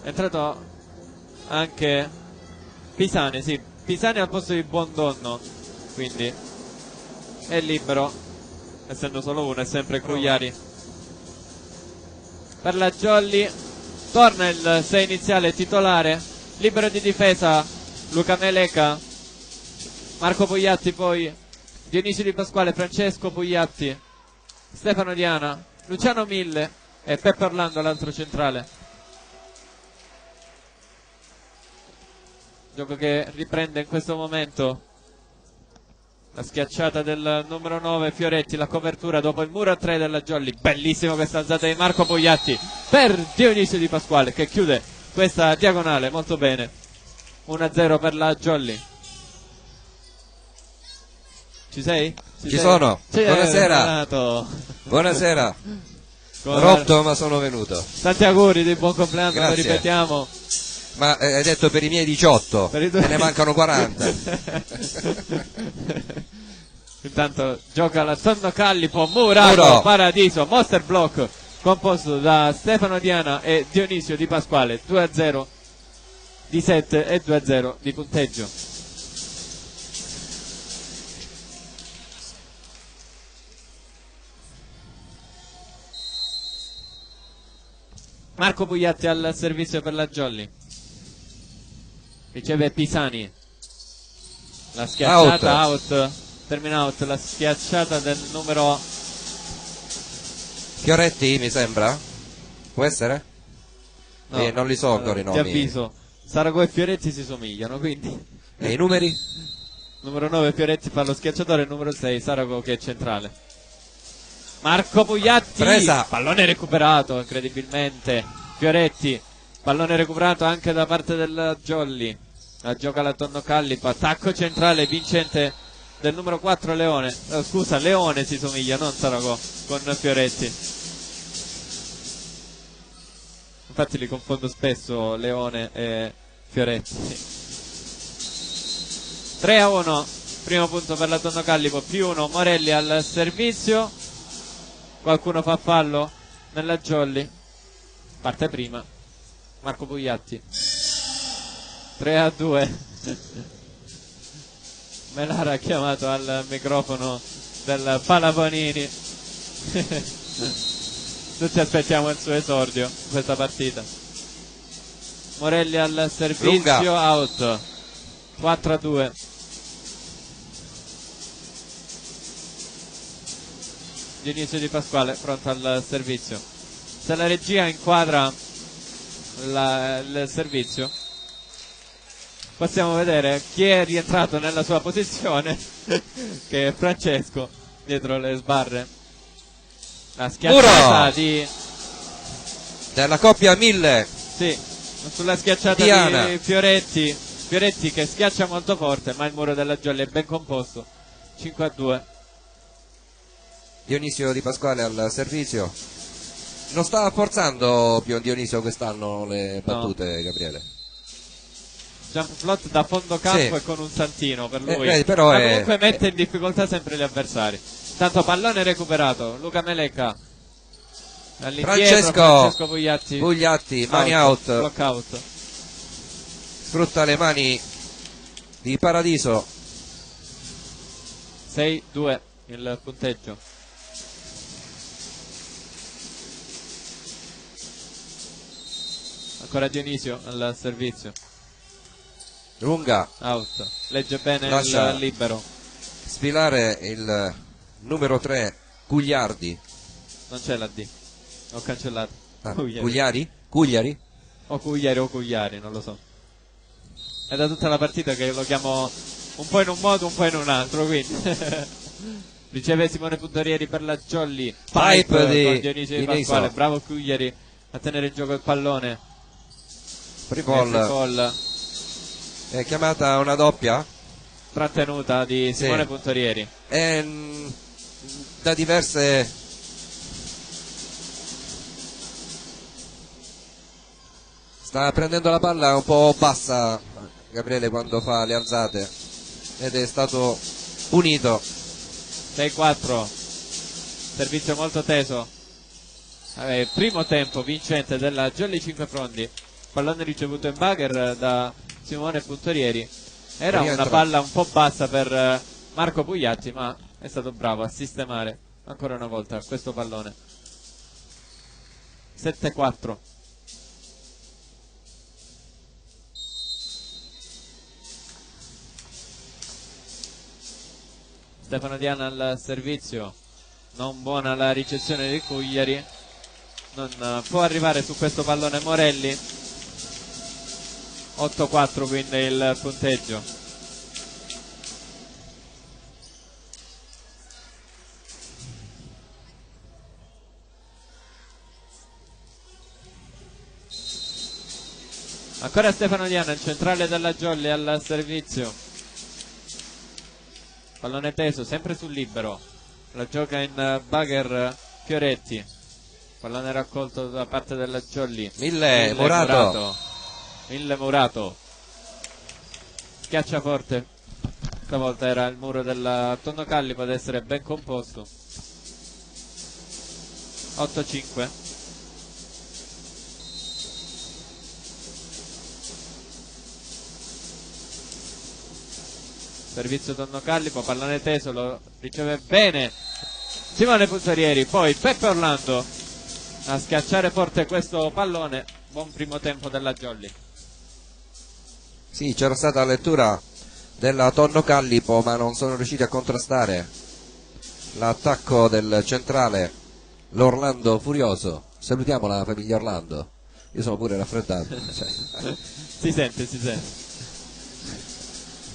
È entrato anche Pisani, sì, Pisani al posto di Buondonno, quindi è libero, essendo solo uno, è sempre Cugliari. Per la Jolly torna il 6 iniziale titolare, libero di difesa Luca Meleca, Marco Pugliatti, poi Dionisio Di Pasquale, Francesco Pugliatti, Stefano Diana, Luciano Mille e Peppe Orlando, l'altro centrale. Gioco che riprende in questo momento. La schiacciata del numero 9 Fioretti, la copertura dopo il muro a 3 della Jolly. Bellissima questa alzata di Marco Pugliatti per Dionisio Di Pasquale, che chiude questa diagonale molto bene. 1-0 per la Jolly. Ci sei? Ci sono. Buonasera. Renato. Buonasera. Come Rotto ma sono venuto. Tanti auguri di buon compleanno, lo Grazie. ripetiamo. Ma hai detto per i miei 18, Per i tuoi- me ne mancano 40. Intanto gioca la Tonno Callipo, Murato, Muro. Paradiso, Monster Block composto da Stefano Diana e Dionisio Di Pasquale. 2-0 di 7 e 2-0 di punteggio. Marco Pugliatti al servizio per la Jolly. Riceve Pisani. La schiacciata out. Termina out. La schiacciata del numero. Fioretti mi sembra? Può essere? No, Non li so ancora i Ti nomi. avviso. Saragò e Fioretti si somigliano, quindi. E i numeri? Numero 9 Fioretti fa lo schiacciatore, numero 6 Saragò che è centrale. Marco Pugliatti, Presa. pallone recuperato incredibilmente. Fioretti, pallone recuperato anche da parte del Jolly. La gioca la Tonno Callipo, attacco centrale vincente del numero 4 Leone. Scusa, Leone si somiglia, non Saragò, con Fioretti. Infatti li confondo spesso, Leone e Fioretti. 3-1, primo punto per la Tonno Callipo, più 1 Morelli al servizio. Qualcuno fa fallo nella Jolly. Parte prima Marco Pugliatti. 3-2. Melara ha chiamato al microfono del Palaponini. Tutti aspettiamo il suo esordio in questa partita. Morelli al servizio, Lunga. out. 4-2. Dionisio Di Pasquale pronto al servizio. Se la regia inquadra il servizio, possiamo vedere chi è rientrato nella sua posizione, che è Francesco dietro le sbarre. La schiacciata di Della coppia 1000. sì, sulla schiacciata Diana. di Fioretti che schiaccia molto forte, ma il muro della Jolly è ben composto. 5-2. Dionisio Di Pasquale al servizio. Non sta forzando più Dionisio quest'anno le battute, Gabriele? Jump flot da fondo campo Sì. e con un saltino per lui. vedi, però ma è- comunque mette in difficoltà sempre gli avversari. Tanto pallone recuperato, Luca Meleca all'indietro, Francesco Pugliatti, Pugliatti, mani out. block out. Sfrutta le mani di Paradiso. 6-2 il punteggio. Ancora Dionisio al servizio, Lunga. out, legge bene Lascia. il libero, Sfilare il numero 3 Cugliardi. non c'è la D, ho cancellato. Cugliari? Cugliari? O Cugliari o Cugliari, non lo so. È da tutta la partita che lo chiamo un po' in un modo, un po' in un altro, quindi. Riceve Simone Puntorieri per la Jolly. Pipe di con Dionisio Di Dionisio. Pasquale. Bravo Cugliari a tenere in gioco il pallone. Free E free ball. ball È chiamata una doppia? trattenuta di Simone Sì. Puntorieri. Da diverse Sta prendendo la palla un po' bassa Gabriele quando fa le alzate ed è stato punito. 6-4, servizio molto teso. Primo tempo vincente della Jolly 5 Frondi, pallone ricevuto in bugger da Simone Puntorieri. Era una palla un po' bassa per Marco Pugliatti, ma è stato bravo a sistemare ancora una volta questo pallone. 7-4. Stefano Diana al servizio, non buona la ricezione di Cugliari, non può arrivare su questo pallone Morelli. 8-4 quindi il punteggio. Ancora Stefano Diana, il centrale della Jolly al servizio. Pallone teso, sempre sul libero. La gioca in bugger Fioretti. Pallone raccolto da parte della Jolly. Mille Murato. Mille Murato. Schiaccia forte. Stavolta era il muro del Tonno Callipo ad essere ben composto. 8-5. Servizio Tonno Callipo, pallone teso, lo riceve bene Simone Puntorieri, poi Peppe Orlando a schiacciare forte questo pallone. Buon primo tempo della Jolly. Sì, c'era stata la lettura della Tonno Callipo, ma non sono riusciti a contrastare l'attacco del centrale, l'Orlando Furioso. Salutiamo la famiglia Orlando, io sono pure raffreddato. Si sente.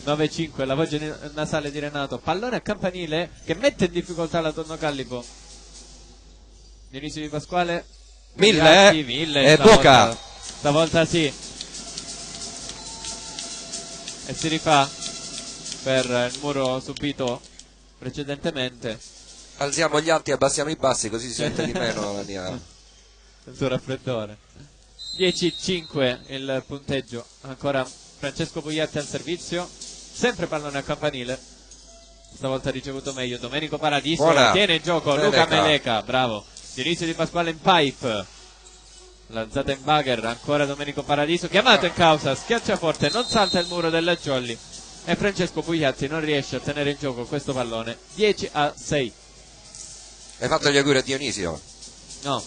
9-5, la voce nasale di Renato. Pallone a campanile che mette in difficoltà la Tonno Callipo. Dionisio Di Pasquale. Mille e Boca. Stavolta sì. E si rifà per il muro subito precedentemente. Alziamo gli alti e abbassiamo i bassi, così si sente di meno la mia. Il suo raffreddore. 10-5 il punteggio. Ancora Francesco Pugliatti al servizio. Sempre pallone a campanile. Stavolta ha ricevuto meglio Domenico Paradiso. Buona. Tiene in gioco Luca Meleca. Bravo. Dionisio Di Pasquale in pipe. Lanzata in bugger. Ancora Domenico Paradiso. Chiamato in causa. Schiaccia forte. Non salta il muro della Jolly. E Francesco Pugliatti non riesce a tenere in gioco questo pallone. 10-6. Hai fatto gli auguri a Dionisio? No.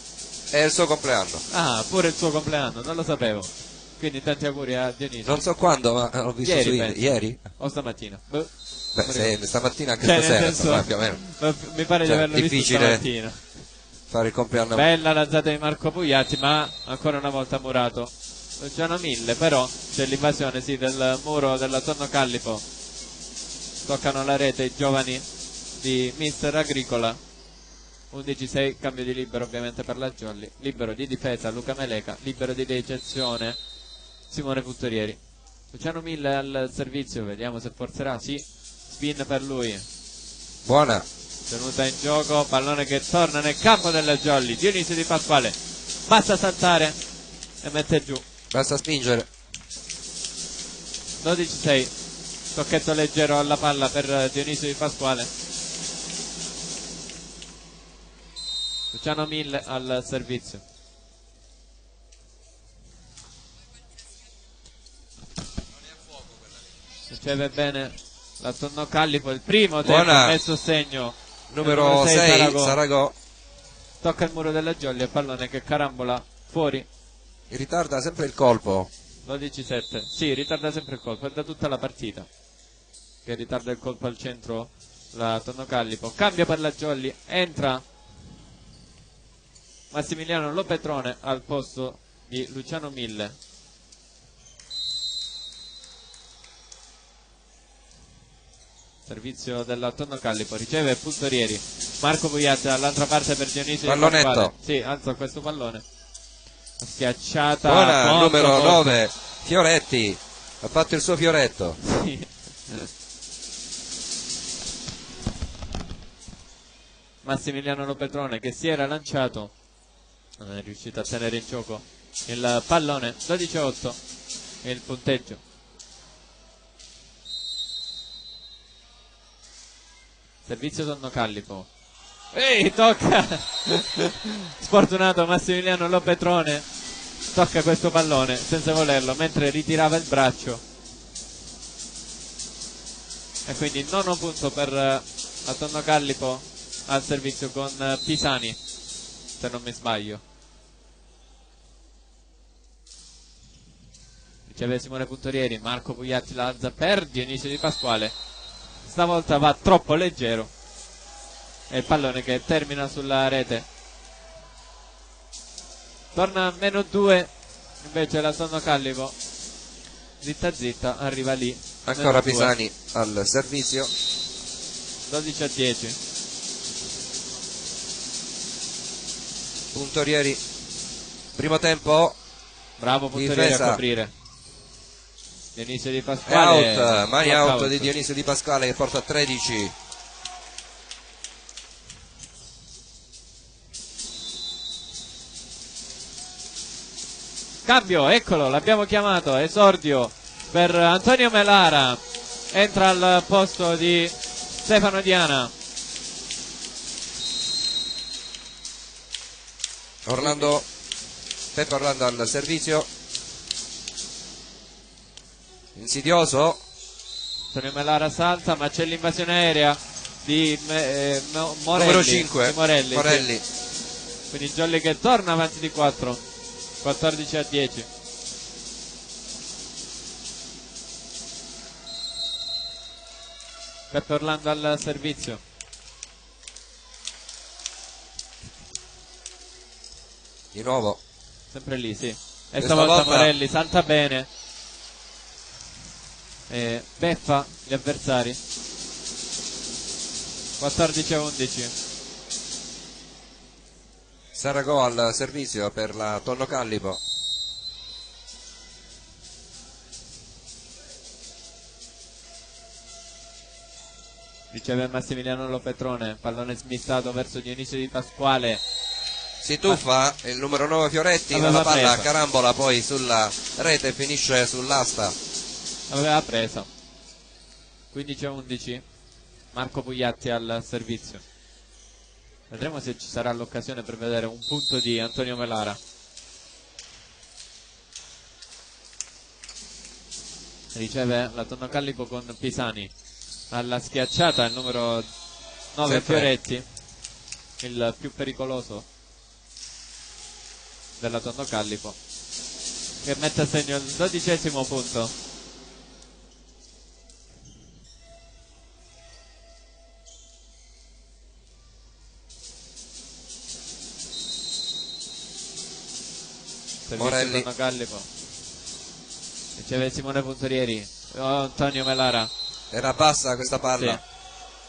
È il suo compleanno. Ah, pure il suo compleanno. Non lo sapevo. Quindi tanti auguri a Dionisio. Non so quando, ma l'ho visto Ieri, su penso. ieri? O stamattina. Beh, stamattina anche Cioè, stasera, nel senso, insomma, più o meno. mi pare di averlo visto difficile stamattina. Fare il compleanno. Bella lanzata di Marco Pugliatti, ma ancora una volta murato. Luciano Mille, però c'è l'invasione sì del muro della Tonno Callipo. Toccano la rete i giovani di Mister Agricola. 11-6, cambio di libero ovviamente per la Jolly. Libero di difesa Luca Meleca, libero di ricezione Simone Puntorieri. Luciano Mille al servizio, vediamo se forzerà. Sì, spin per lui. Buona. Tenuta in gioco, pallone che torna nel campo della Jolly. Dionisio Di Pasquale, basta saltare e mette giù. Basta spingere. 12-6, tocchetto leggero alla palla per Dionisio Di Pasquale. Luciano Mille al servizio. Riceve bene la Tonno Callipo, il primo tempo messo segno. Numero 6 Saragò. Tocca il muro della Jolly e pallone che carambola fuori. Ritarda sempre il colpo. 12-7, sì, ritarda sempre il colpo, è da tutta la partita che ritarda il colpo al centro la Tonno Callipo. Cambia per la Jolly, entra Massimiliano Lopetrone al posto di Luciano Mille. Servizio della Tonno Callipo, riceve Puntorieri. Marco Pugliatti dall'altra parte per Dionisio Di Pasquale. Pallonetto. Sì, alza questo pallone. Schiacciata. Buona, molto, numero molto. 9 Fioretti. Ha fatto il suo fioretto. Sì. Massimiliano Lopetrone che si era lanciato, non è riuscito a tenere in gioco il pallone. 12-8 è il punteggio. Servizio Tonno Callipo. Ehi, tocca sfortunato Massimiliano Lopetrone, tocca questo pallone senza volerlo mentre ritirava il braccio, e quindi nono punto per la Tonno Callipo al servizio con Pisani, se non mi sbaglio. Riceve Simone Puntorieri, Marco Pugliatti la alza per Dionisio Di Pasquale, stavolta va troppo leggero. È il pallone che termina sulla rete. Torna a -2 invece la Tonno Callipo. Zitta zitta, arriva lì. Ancora -2. Pisani al servizio. 12-10. Puntorieri, primo tempo. Bravo Puntorieri Difesa. a coprire. Dionisio Di È Pasquale. out, mani out out di Dionisio Di Pasquale che porta a 13. Cambio, eccolo, l'abbiamo chiamato, esordio per Antonio Melara, entra al posto di Stefano Diana. Peppe Orlando al servizio. Insidioso. Antonio Melara salta, ma c'è l'invasione aerea di Morelli. Numero 5, di Morelli. Morelli. Sì. Quindi Jolly che torna avanti di 4. 14-10. Peppe Orlando al servizio. Di nuovo. Sempre lì, sì. E Questa stavolta volta Morelli salta bene. E beffa gli avversari. 14-11. Saragò al servizio per la Tonno Callipo. Riceve Massimiliano Lopetrone, pallone smistato verso Dionisio Di Pasquale. Si tuffa il numero 9 Fioretti, ma Aveva la palla preso. carambola poi sulla rete e finisce sull'asta. Aveva presa. 15-11. Marco Pugliatti al servizio. Vedremo se ci sarà l'occasione per vedere un punto di Antonio Melara. Riceve la Tonno Callipo con Pisani. Alla schiacciata il numero 9 Sempre. Fioretti, il più pericoloso della Tonno Callipo, che mette a segno il 12° punto. Servizio Morelli. Tonno Callipo. Riceve Simone Puntorieri. Antonio Melara. Era bassa questa palla.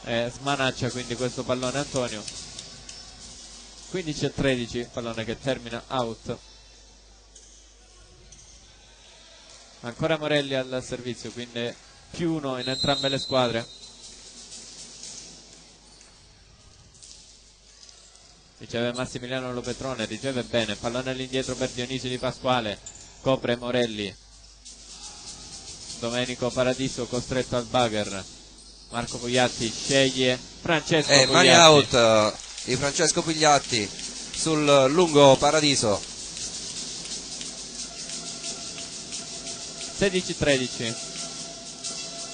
Sì. Smanaccia quindi questo pallone Antonio. 15-13, pallone che termina out. Ancora Morelli al servizio, quindi +1 in entrambe le squadre. Riceve Massimiliano Lopetrone, riceve bene, pallone all'indietro per Dionisio Di Pasquale, copre Morelli. Domenico Paradiso costretto al bugger. Marco Pugliatti sceglie Francesco Pugliatti. Mani out di Francesco Pugliatti sul lungo Paradiso. 16-13.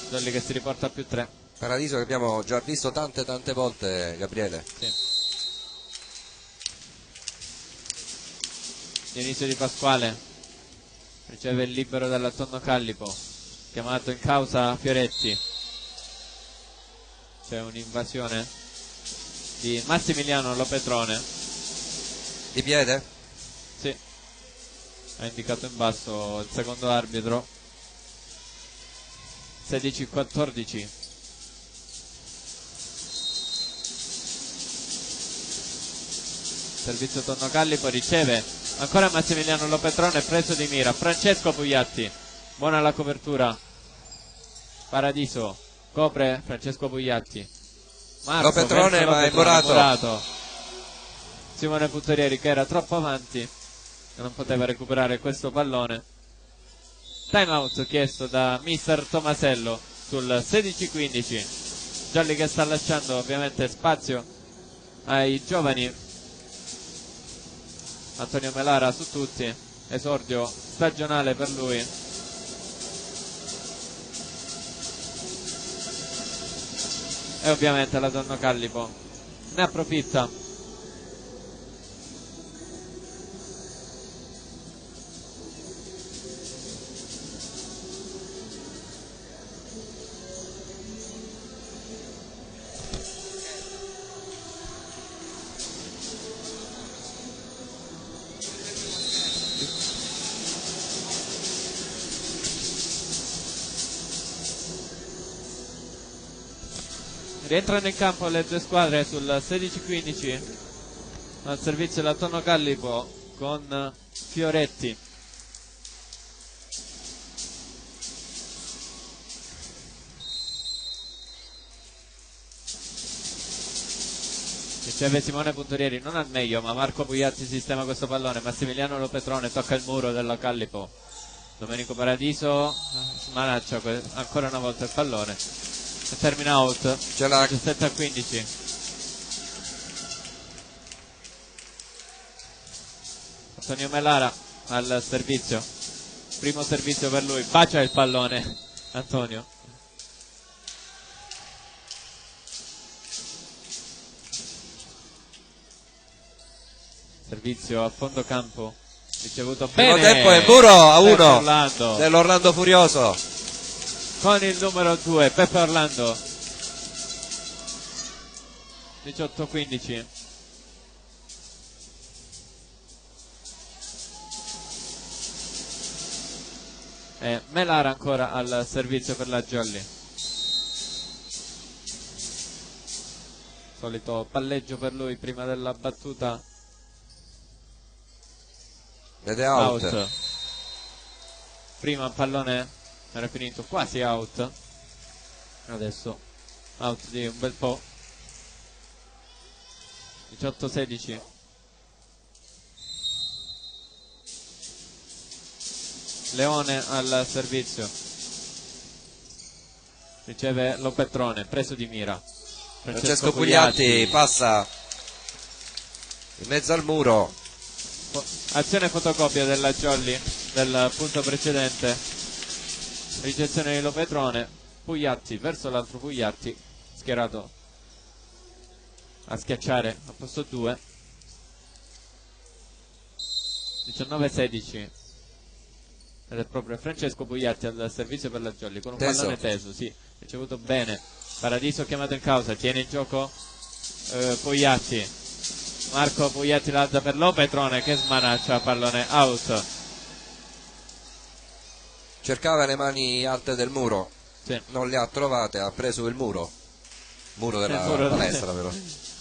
Jolly che si riporta a +3. Paradiso che abbiamo già visto tante volte, Gabriele. Sì. Dionisio Di Pasquale riceve il libero dalla Tonno Callipo, chiamato in causa Fioretti. C'è un'invasione di Massimiliano Lopetrone. Di piede? Sì, ha indicato in basso il secondo arbitro. 16-14. Servizio Tonno Callipo, riceve ancora Massimiliano Lopetrone, preso di mira Francesco Pugliatti. Buona la copertura. Paradiso copre Francesco Pugliatti. Marco Lopetrone, verso ma è murato. Simone Puntorieri che era troppo avanti che non poteva recuperare questo pallone. Time out chiesto da mister Tomasello sul 16-15. Gialli che sta lasciando ovviamente spazio ai giovani. Antonio Melara su tutti, esordio stagionale per lui. E ovviamente la Tonno Callipo ne approfitta. Rientrano in campo le due squadre sul 16-15. Al servizio la Tonno Callipo con Fioretti. Riceve Simone Puntorieri, non al meglio, ma Marco Pugliatti sistema questo pallone. Massimiliano Lopetrone tocca il muro della Callipo. Domenico Paradiso smanaccia ancora una volta il pallone. Termina out. 17-15. Antonio Melara al servizio. Primo servizio per lui. Bacia il pallone Antonio. Servizio a fondo campo. Ricevuto bene. Primo tempo è muro a 1 dell'Orlando Furioso. Con il numero 2 Peppe Orlando. 18-15. E Melara ancora al servizio per la Jolly. Solito palleggio per lui prima della battuta. Vede out. Prima il pallone era finito quasi out, adesso out di un bel po'. 18-16. Leone al servizio, riceve Lopetrone, preso di mira. Francesco Pugliatti passa in mezzo al muro. Azione fotocopia della Jolly del punto precedente. Ricezione di Lopetrone, Pugliatti verso l'altro Pugliatti, schierato a schiacciare a posto 2. 19-16. Ed è proprio Francesco Pugliatti al servizio per la Jolly con un pallone teso, sì, ricevuto bene. Paradiso chiamato in causa, tiene in gioco Pugliatti. Marco Pugliatti l'alza per Lopetrone che smanaccia pallone out. Cercava le mani alte del muro, sì. Non le ha trovate, ha preso il muro della palestra però.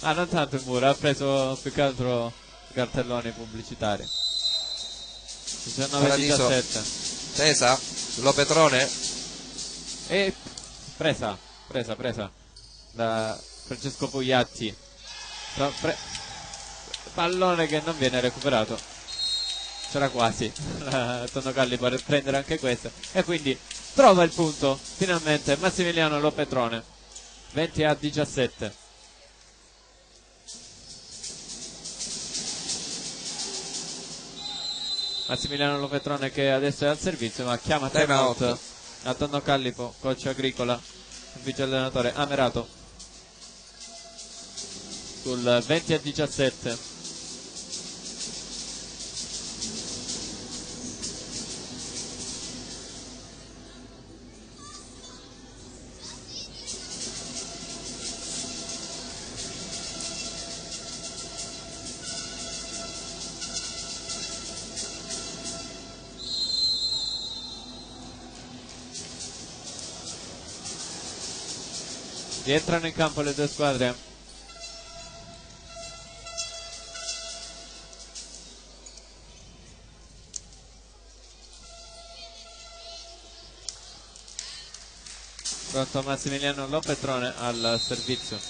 Ah, non tanto il muro, ha preso più che altro cartelloni pubblicitari. 19-17. Tesa, Lopetrone. E presa da Francesco Pugliatti. Pallone che non viene recuperato. C'era quasi Tonno Callipo per prendere anche questa e quindi trova il punto finalmente Massimiliano Lopetrone. 20-17. Massimiliano Lopetrone che adesso è al servizio ma chiama time out a Tonno Callipo, coach agricola, vice allenatore Amerato sul 20-17. Rientrano in campo le due squadre. Pronto Massimiliano Lopetrone al servizio.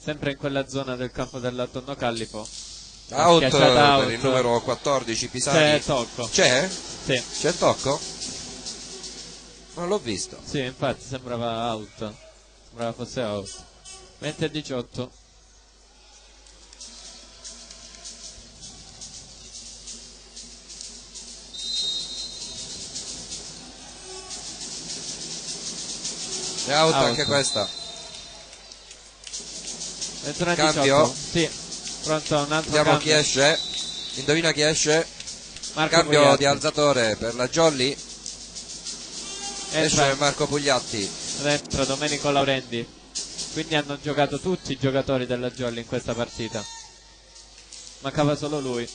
sempre in quella zona del campo del Tonno Callipo. Out Out per il numero 14 Pisani. C'è tocco. C'è? Sì. C'è il tocco? Non l'ho visto. Sì, infatti sembrava out. Sembrava fosse out. 20-18. È out, Out. anche questa. 21-18. Cambio. Sì. Pronto, un altro Vediamo cambio. chi esce. Indovina chi esce. Marco Cambio Pugliatti. di alzatore per la Jolly. Entra Esce Marco Pugliatti. dentro Domenico Laurendi. Quindi hanno giocato tutti i giocatori della Jolly in questa partita. Mancava solo lui.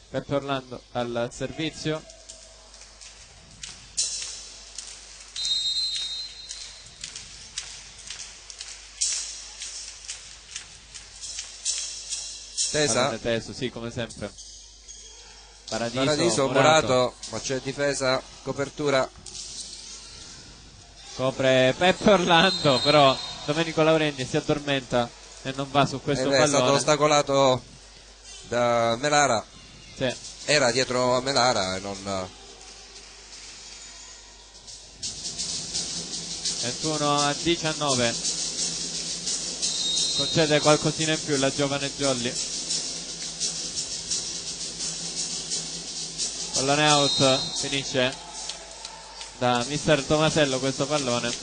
Peppe Orlando al servizio. Tesa. Pallone teso, sì, come sempre. Paradiso, Murato, ma c'è difesa, copertura. Copre Peppe Orlando, però Domenico Laurendi si addormenta e non va su questo Ed è stato pallone. ostacolato da Melara. Sì. Era dietro a Melara e non... 21-19. Concede qualcosina in più la giovane Jolly. Pallone out, finisce da mister Tomasello questo pallone.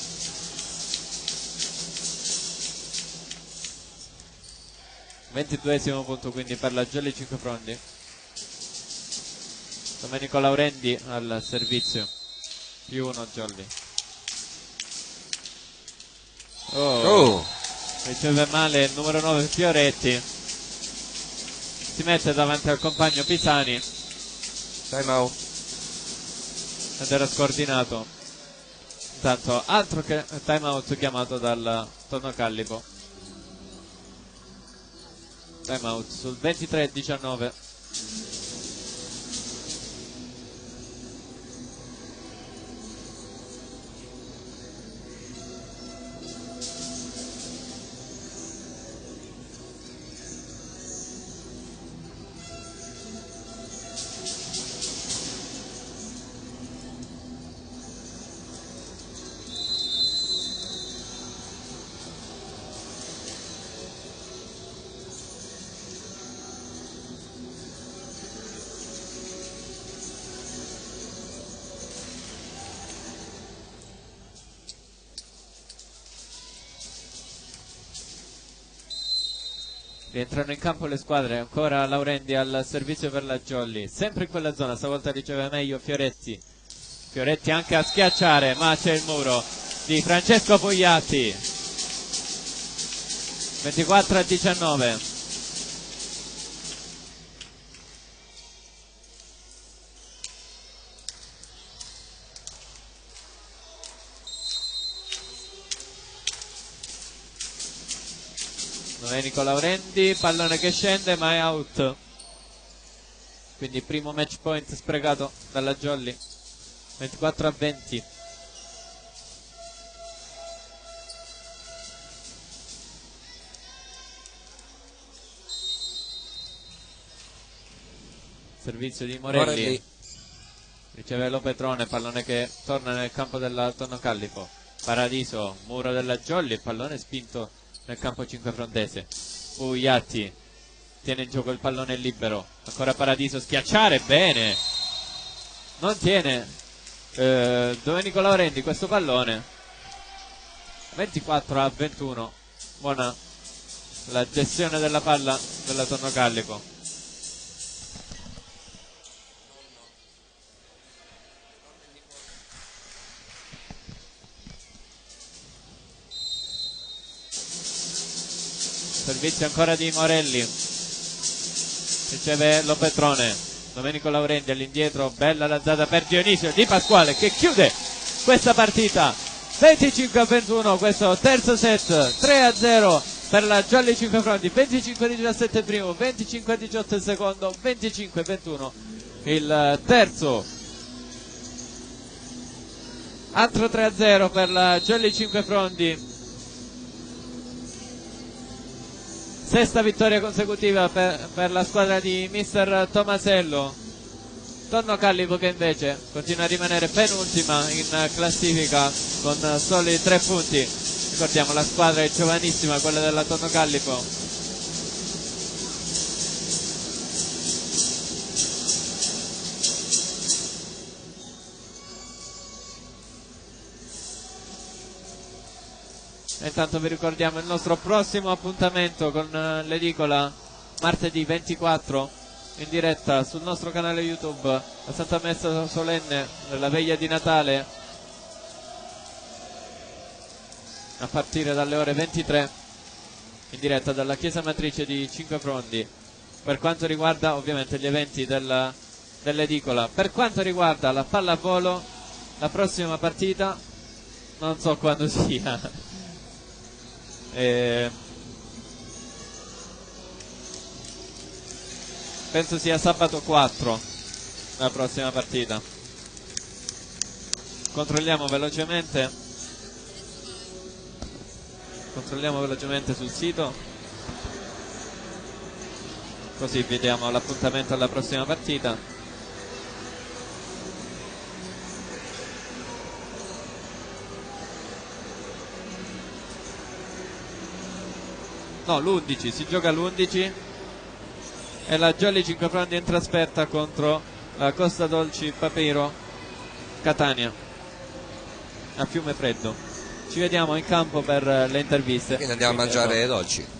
Ventiduesimo punto quindi per la Jolly Cinquefrondi. Domenico Laurendi al servizio. +1 Jolly. Riceve male il numero 9 Fioretti. Si mette davanti al compagno Pisani. Time out. Ed era scordinato. Intanto altro che time out chiamato dal Tonno Callipo. Time out sul 23-19. Rientrano in campo le squadre, ancora Laurendi al servizio per la Jolly, sempre in quella zona, stavolta riceve meglio Fioretti. Fioretti anche a schiacciare, ma c'è il muro di Francesco Pugliatti. 24-19. Domenico Laurendi, pallone che scende ma è out. Quindi primo match point sprecato dalla Jolly. 24-20. Servizio di Morelli. Riceve Lopetrone, pallone che torna nel campo del Tonno Callipo. Paradiso, muro della Jolly, pallone spinto nel campo cinquefrontese. Pugliatti tiene in gioco il pallone libero, ancora Paradiso, schiacciare, bene, non tiene Domenico Laurendi questo pallone. 24-21. Buona la gestione della palla della Tonno Callipo. Servizio ancora di Morelli, riceve Lopetrone, Domenico Laurendi all'indietro, bella lazzata per Dionisio Di Pasquale che chiude questa partita. 25-21 questo terzo set, 3-0 per la Jolly Cinquefrondi, 25-17 il primo, 25-18 il secondo, 25-21 il terzo. Altro 3-0 per la Jolly Cinquefrondi. Sesta vittoria consecutiva per la squadra di mister Tomasello. Tonno Callipo che invece continua a rimanere penultima in classifica con soli 3 punti. Ricordiamo, la squadra è giovanissima, quella della Tonno Callipo. E intanto vi ricordiamo il nostro prossimo appuntamento con l'edicola martedì 24 in diretta sul nostro canale YouTube, la Santa Messa Solenne della Veglia di Natale, a partire dalle ore 23 in diretta dalla chiesa matrice di Cinquefrondi, per quanto riguarda ovviamente gli eventi dell'edicola. Per quanto riguarda la pallavolo, la prossima partita non so quando sia. Penso sia sabato 4 la prossima partita. Controlliamo velocemente sul sito, così vediamo l'appuntamento alla prossima partita. No, l'11, si gioca l'11 e la Jolly Cinquefrondi in trasferta contro la Costa Dolci Papiro Catania a Fiumefreddo. Ci vediamo in campo per le interviste. Quindi andiamo a mangiare dolci.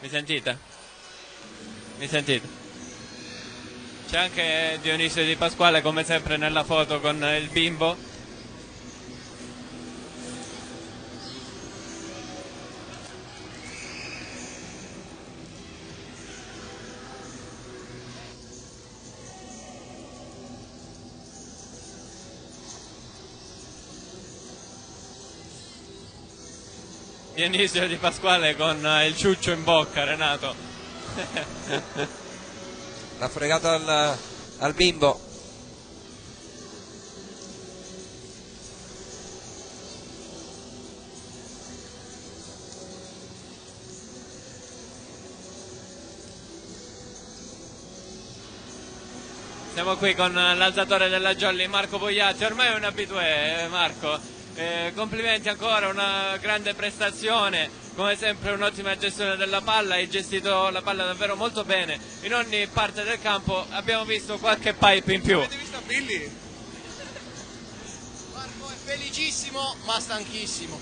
Mi sentite? Mi sentite? C'è anche Dionisio Di Pasquale come sempre nella foto con il bimbo. Dionisio Di Pasquale con il ciuccio in bocca, Renato. L'ha fregato al bimbo. Siamo qui con l'alzatore della Jolly, Marco Pogliatti. Ormai è un abitué, Marco. Complimenti ancora, una grande prestazione, come sempre un'ottima gestione della palla, hai gestito la palla davvero molto bene in ogni parte del campo. Abbiamo visto qualche pipe in più. Avete visto Billy? Marco è felicissimo ma stanchissimo.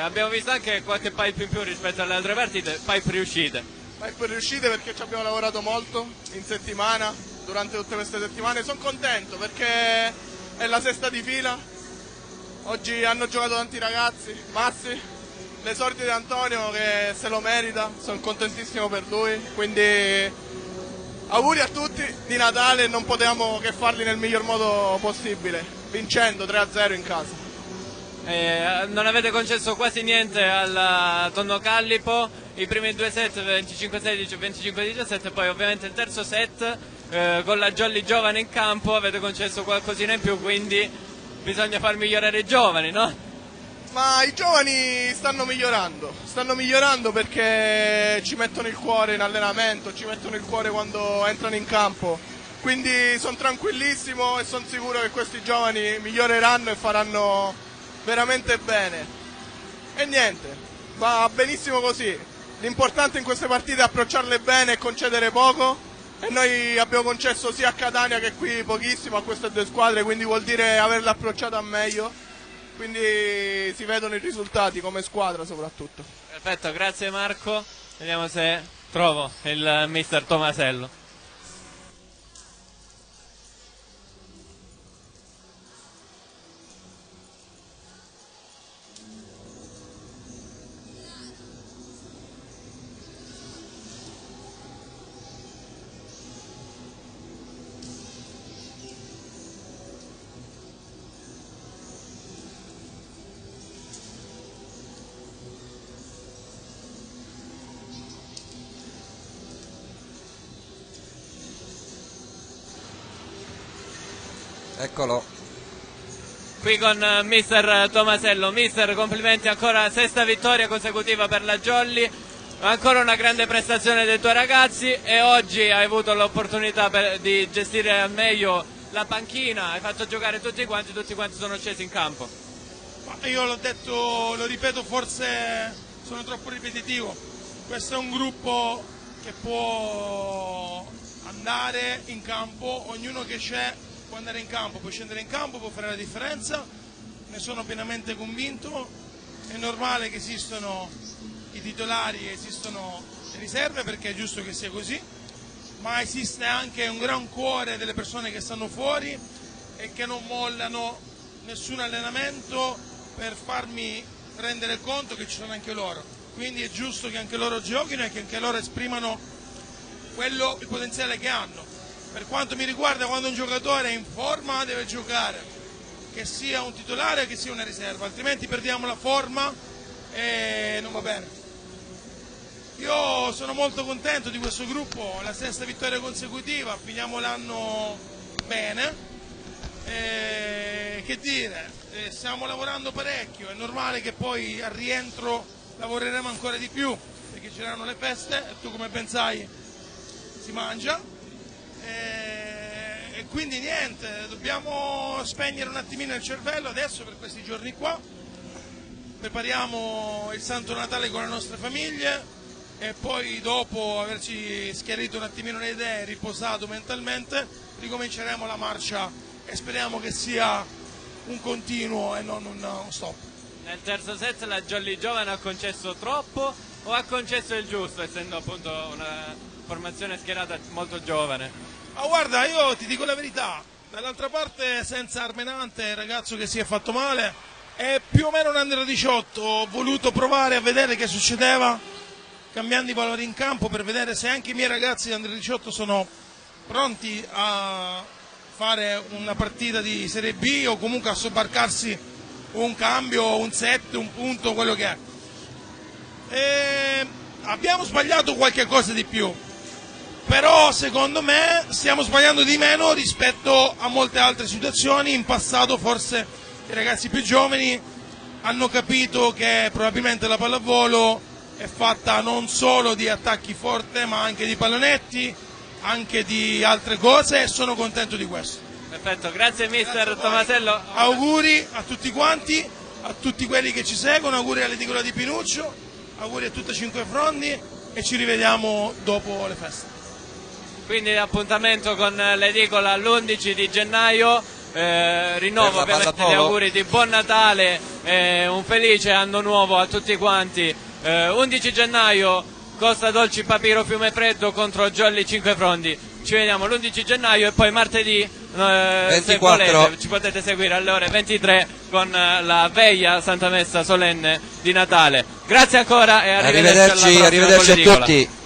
Abbiamo visto anche qualche pipe in più rispetto alle altre partite, pipe riuscite. Pipe riuscite perché ci abbiamo lavorato molto in settimana, durante tutte queste settimane. Sono contento perché è la sesta di fila. Oggi hanno giocato tanti ragazzi, Massi, l'esordio di Antonio che se lo merita, sono contentissimo per lui, quindi auguri a tutti di Natale, non potevamo che farli nel miglior modo possibile, vincendo 3-0 in casa. Non avete concesso quasi niente al Tonno Callipo, i primi due set 25-16 e 25-17, poi ovviamente il terzo set con la Jolly giovane in campo avete concesso qualcosina in più, quindi bisogna far migliorare i giovani, no? Ma i giovani stanno migliorando perché ci mettono il cuore in allenamento, ci mettono il cuore quando entrano in campo, quindi sono tranquillissimo e sono sicuro che questi giovani miglioreranno e faranno veramente bene. E niente, va benissimo così, l'importante in queste partite è approcciarle bene e concedere poco. E noi abbiamo concesso sia a Catania che qui pochissimo a queste due squadre, quindi vuol dire averla approcciata meglio. quindi si vedono i risultati come squadra soprattutto. Perfetto, grazie Marco. Vediamo se trovo il mister Tomasello. Eccolo. Qui con mister Tomasello. Mister, complimenti ancora, sesta vittoria consecutiva per la Jolly, ancora una grande prestazione dei tuoi ragazzi e oggi hai avuto l'opportunità di gestire al meglio la panchina, hai fatto giocare tutti quanti sono scesi in campo. Ma io l'ho detto, lo ripeto, forse sono troppo ripetitivo, questo è un gruppo che può andare in campo, ognuno che c'è può andare in campo, può scendere in campo, può fare la differenza, ne sono pienamente convinto, è normale che esistano i titolari, esistono le riserve perché è giusto che sia così, ma esiste anche un gran cuore delle persone che stanno fuori e che non mollano nessun allenamento per farmi rendere conto che ci sono anche loro, quindi è giusto che anche loro giochino e che anche loro esprimano il potenziale che hanno. Per quanto mi riguarda, quando un giocatore è in forma deve giocare, che sia un titolare che sia una riserva, altrimenti perdiamo la forma e non va bene. Io sono molto contento di questo gruppo, la sesta vittoria consecutiva, finiamo l'anno bene, che dire, stiamo lavorando parecchio, è normale che poi al rientro lavoreremo ancora di più, perché ci saranno le feste e tu come ben sai si mangia. E quindi niente, dobbiamo spegnere un attimino il cervello adesso per questi giorni qua, prepariamo il Santo Natale con le nostre famiglie e poi dopo averci schiarito un attimino le idee, riposato mentalmente, ricominceremo la marcia e speriamo che sia un continuo e non un stop. Nel terzo set la Jolly Giovane ha concesso troppo o ha concesso il giusto, essendo appunto una formazione schierata molto giovane? Ma guarda, io ti dico la verità, dall'altra parte senza Armenante, il ragazzo che si è fatto male, è più o meno un under 18, ho voluto provare a vedere che succedeva, cambiando i valori in campo per vedere se anche i miei ragazzi under 18 sono pronti a fare una partita di Serie B o comunque a sobbarcarsi un cambio, un set, un punto, quello che è. E abbiamo sbagliato qualche cosa di più. Però secondo me stiamo sbagliando di meno rispetto a molte altre situazioni. In passato forse i ragazzi più giovani hanno capito che probabilmente la pallavolo è fatta non solo di attacchi forti ma anche di pallonetti, anche di altre cose e sono contento di questo. Perfetto, grazie mister Tomasello. Auguri a tutti quanti, a tutti quelli che ci seguono, auguri all'Edicola di Pinuccio, auguri a tutte Cinque Frondi e ci rivediamo dopo le feste. Quindi appuntamento con l'edicola l'11 di gennaio, rinnovo ovviamente gli auguri di buon Natale e un felice anno nuovo a tutti quanti. 11 gennaio Costa Dolci Papiro Fiumefreddo contro Jolly Cinque Frondi, ci vediamo l'11 gennaio e poi martedì 24. se volete ci potete seguire alle ore 23 con la veglia Santa Messa solenne di Natale. Grazie ancora e arrivederci a tutti.